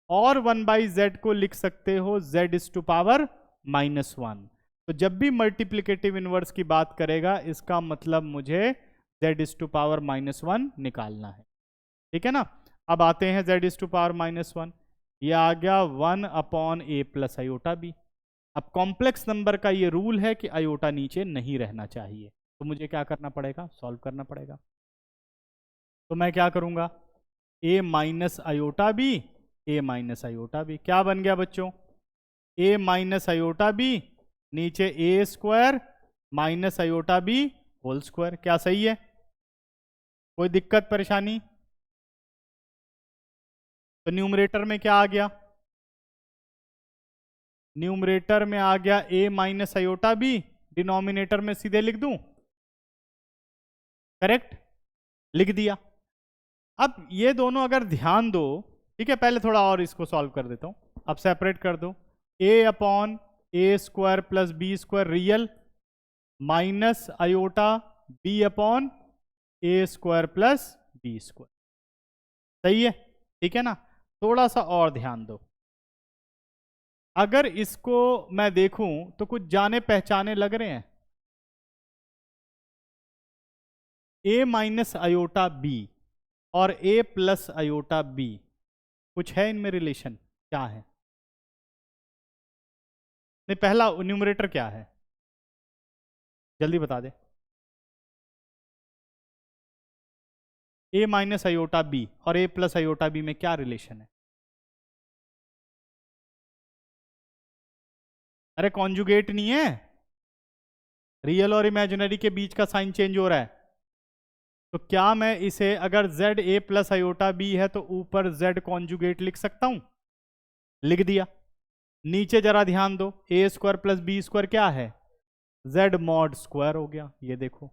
और 1/z को लिख सकते हो z⁻⁻1। तो जब भी मल्टीप्लिकेटिव इनवर्स की बात करेगा, इसका मतलब मुझे z⁻⁻1 निकालना है। ठीक है ना? अब आते हैं z⁻⁻1, ये आ गया 1/a प्लस आयोटा b। अब कॉम्प्लेक्स नंबर का ये रूल है कि आयोटा नीचे नहीं रहना चाहिए, तो मुझे क्या करना पड़ेगा? सॉल्व करना पड़ेगा। तो मैं क्या करूंगा? a minus iota b, a minus iota b क्या बन गया बच्चों? a माइनस आयोटा b नीचे a square minus iota b whole square. क्या सही है? कोई दिक्कत परेशानी? तो न्यूमरेटर में क्या आ गया? न्यूमरेटर में आ गया a minus iota b, denominator में सीधे लिख दूं? करेक्ट, लिख दिया। अब ये दोनों अगर ध्यान दो, ठीक है, पहले थोड़ा और इसको सॉल्व कर देता हूं। अब सेपरेट कर दो, a/a square plus b square real minus iota b/a square plus b square. सही है? ठीक है ना? थोड़ा सा और ध्यान दो, अगर इसको मैं देखूं तो कुछ जाने पहचाने लग रहे हैं। a माइनस आयोटा b और a प्लस आयोटा b, कुछ है इनमें रिलेशन? क्या है? नहीं, पहला न्यूमरेटर क्या है? जल्दी बता दे। a माइनस आयोटा b और a प्लस आयोटा b में क्या रिलेशन है? अरे कॉन्जुगेट नहीं है, रियल और इमेजिनरी के बीच का साइन चेंज हो रहा है। तो क्या मैं इसे, अगर z a plus iota b है तो ऊपर z कॉन्जुगेट लिख सकता हूं? लिख दिया। नीचे जरा ध्यान दो, a square plus b square क्या है? z मॉड स्क्वायर हो गया। ये देखो,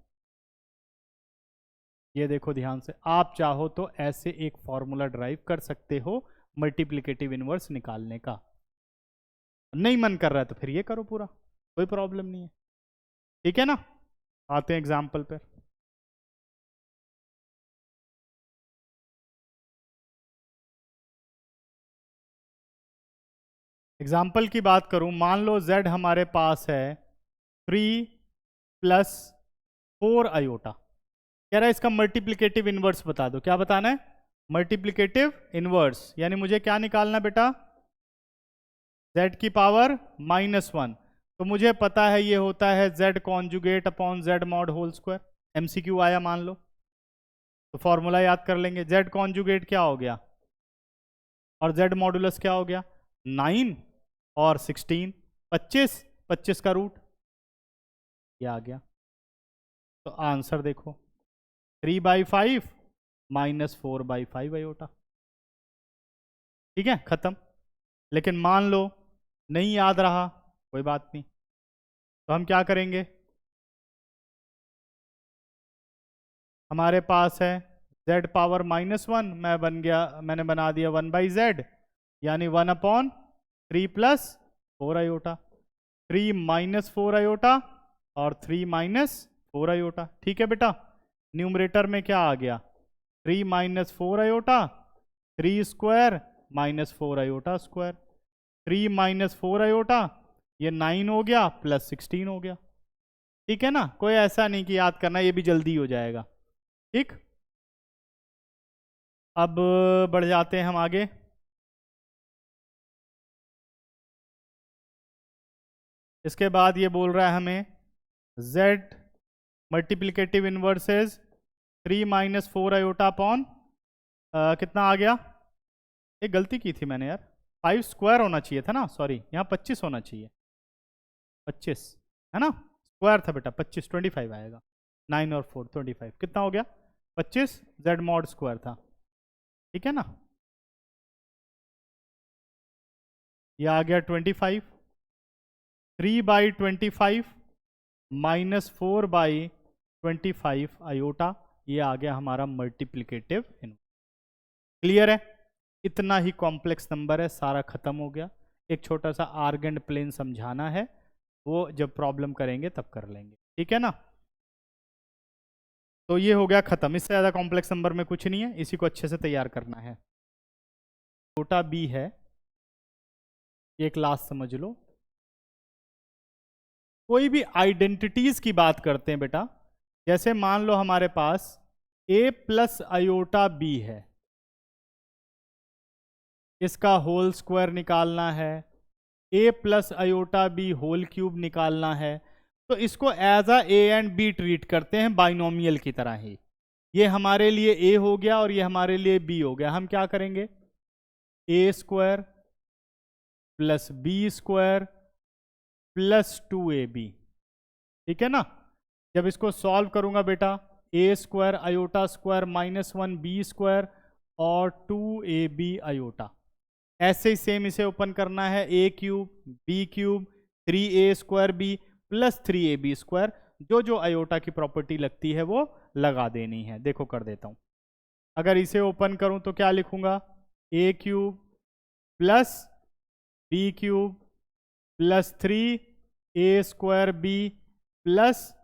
ये देखो ध्यान से। आप चाहो तो ऐसे एक फॉर्मूला ड्राइव कर सकते हो मल्टीप्लिकेटिव इनवर्स निकालने का। नहीं मन कर रहा है तो फिर ये करो पूरा, कोई प्रॉब्लम नहीं है। ठीक है ना? आते हैं एग्जाम्पल पर। एग्जाम्पल की बात करूं, मान लो z हमारे पास है 3 प्लस 4 आयोटा। कह रहा है इसका मल्टीप्लिकेटिव इनवर्स बता दो। क्या बताना है? Multiplicative inverse. यानी मुझे क्या निकालना बेटा? z की पावर -1। तो मुझे पता है ये होता है z conjugate upon z mod whole square. MCQ आया मान लो, तो फॉर्मूला याद कर लेंगे। z कॉन्जुगेट क्या हो गया और z मॉडुलस क्या हो गया? 9 और 16, 25, 25 का रूट, ये आ गया। तो आंसर देखो, 3/5 माइनस 4/5 आयोटा। ठीक है, खत्म। लेकिन मान लो नहीं याद रहा, कोई बात नहीं, तो हम क्या करेंगे? हमारे पास है z पावर -1, मैंने बना दिया 1/z, यानी 1/3 प्लस 4 आयोटा। 3 माइनस 4 आयोटा और 3 माइनस 4 आयोटा। ठीक है बेटा? न्यूमरेटर में क्या आ गया? 3 minus 4 iota, 3 square minus 4 iota square. 3 minus 4 iota, ये 9 हो गया प्लस 16 हो गया। ठीक है ना? कोई ऐसा नहीं कि याद करना, ये भी जल्दी हो जाएगा। ठीक। अब बढ़ जाते हैं हम आगे। इसके बाद ये बोल रहा है हमें z multiplicative inverses 3 minus 4 iota upon कितना आ गया, एक गलती की थी मैंने यार, 5 स्क्वायर होना चाहिए था ना, सॉरी यहाँ 25 होना चाहिए, 25 है ना, स्क्वायर था बेटा, 25 25 आएगा, 9 और 4 25, कितना हो गया 25 z मॉड स्क्वायर था, ठीक है ना। ये आ गया 25, 3/25 माइनस 4/25 आयोटा, ये आ गया हमारा मल्टीप्लिकेटिव। क्लियर है, इतना ही कॉम्प्लेक्स नंबर है, सारा खत्म हो गया। एक छोटा सा आर्गेंड प्लेन समझाना है, वो जब प्रॉब्लम करेंगे तब कर लेंगे, ठीक है ना। तो ये हो गया खत्म, इससे ज्यादा कॉम्प्लेक्स नंबर में कुछ नहीं है, इसी को अच्छे से तैयार करना है। छोटा बी है, ये क्लास समझ लो। कोई भी आइडेंटिटीज की बात करते हैं बेटा, जैसे मान लो हमारे पास a प्लस आयोटा बी है, इसका होल स्क्वायर निकालना है, a plus iota b whole cube निकालना है, तो इसको as a a and b treat करते हैं बाइनोमियल की तरह ही। ये हमारे लिए a हो गया और ये हमारे लिए b हो गया। हम क्या करेंगे, a square plus b square plus 2ab, ठीक है ना। जब इसको सॉल्व करूंगा बेटा, a square iota square minus 1 b square और 2ab आयोटा, ऐसे ही सेम इसे ओपन करना है, a cube b cube 3a square b plus 3ab square, जो जो आयोटा की प्रॉपर्टी लगती है वो लगा देनी है। देखो कर देता हूं, अगर इसे ओपन करूं तो क्या लिखूंगा, a cube plus b cube plus 3a square b plus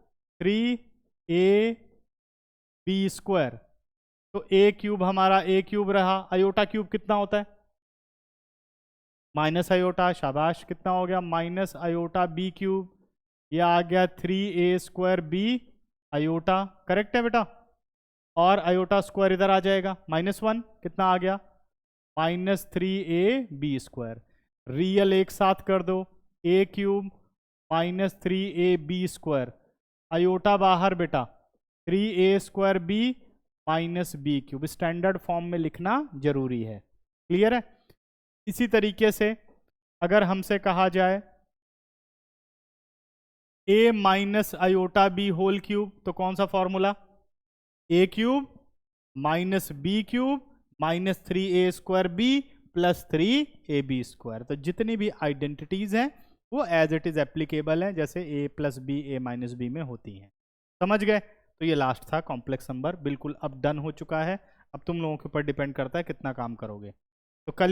3ab square. तो a क्यूब हमारा a क्यूब रहा, आयोटा क्यूब कितना होता है, माइनस आयोटा, शाबाश, कितना हो गया माइनस आयोटा बी क्यूब, ये आ गया 3a square B iota, correct है बेटा। और आयोटा स्क्वायर इधर आ जाएगा, -1 कितना आ गया माइनस 3ab स्क्वायर। रियल एक साथ कर दो, a cube minus 3ab square, iota बाहर बेटा, 3a square b minus b cube, standard form में लिखना जरूरी है। क्लियर है। इसी तरीके से अगर हमसे कहा जाए a minus iota b whole cube, तो कौन सा formula, a cube minus b cube minus 3a square b plus 3ab square. तो जितनी भी आइडेंटिटीज हैं वो एज इट इज एप्लीकेबल है, जैसे a plus b a minus b में होती हैं। समझ गए। तो ये लास्ट था कॉम्प्लेक्स नंबर, बिल्कुल अब डन हो चुका है। अब तुम लोगों के ऊपर डिपेंड करता है कितना काम करोगे। तो कल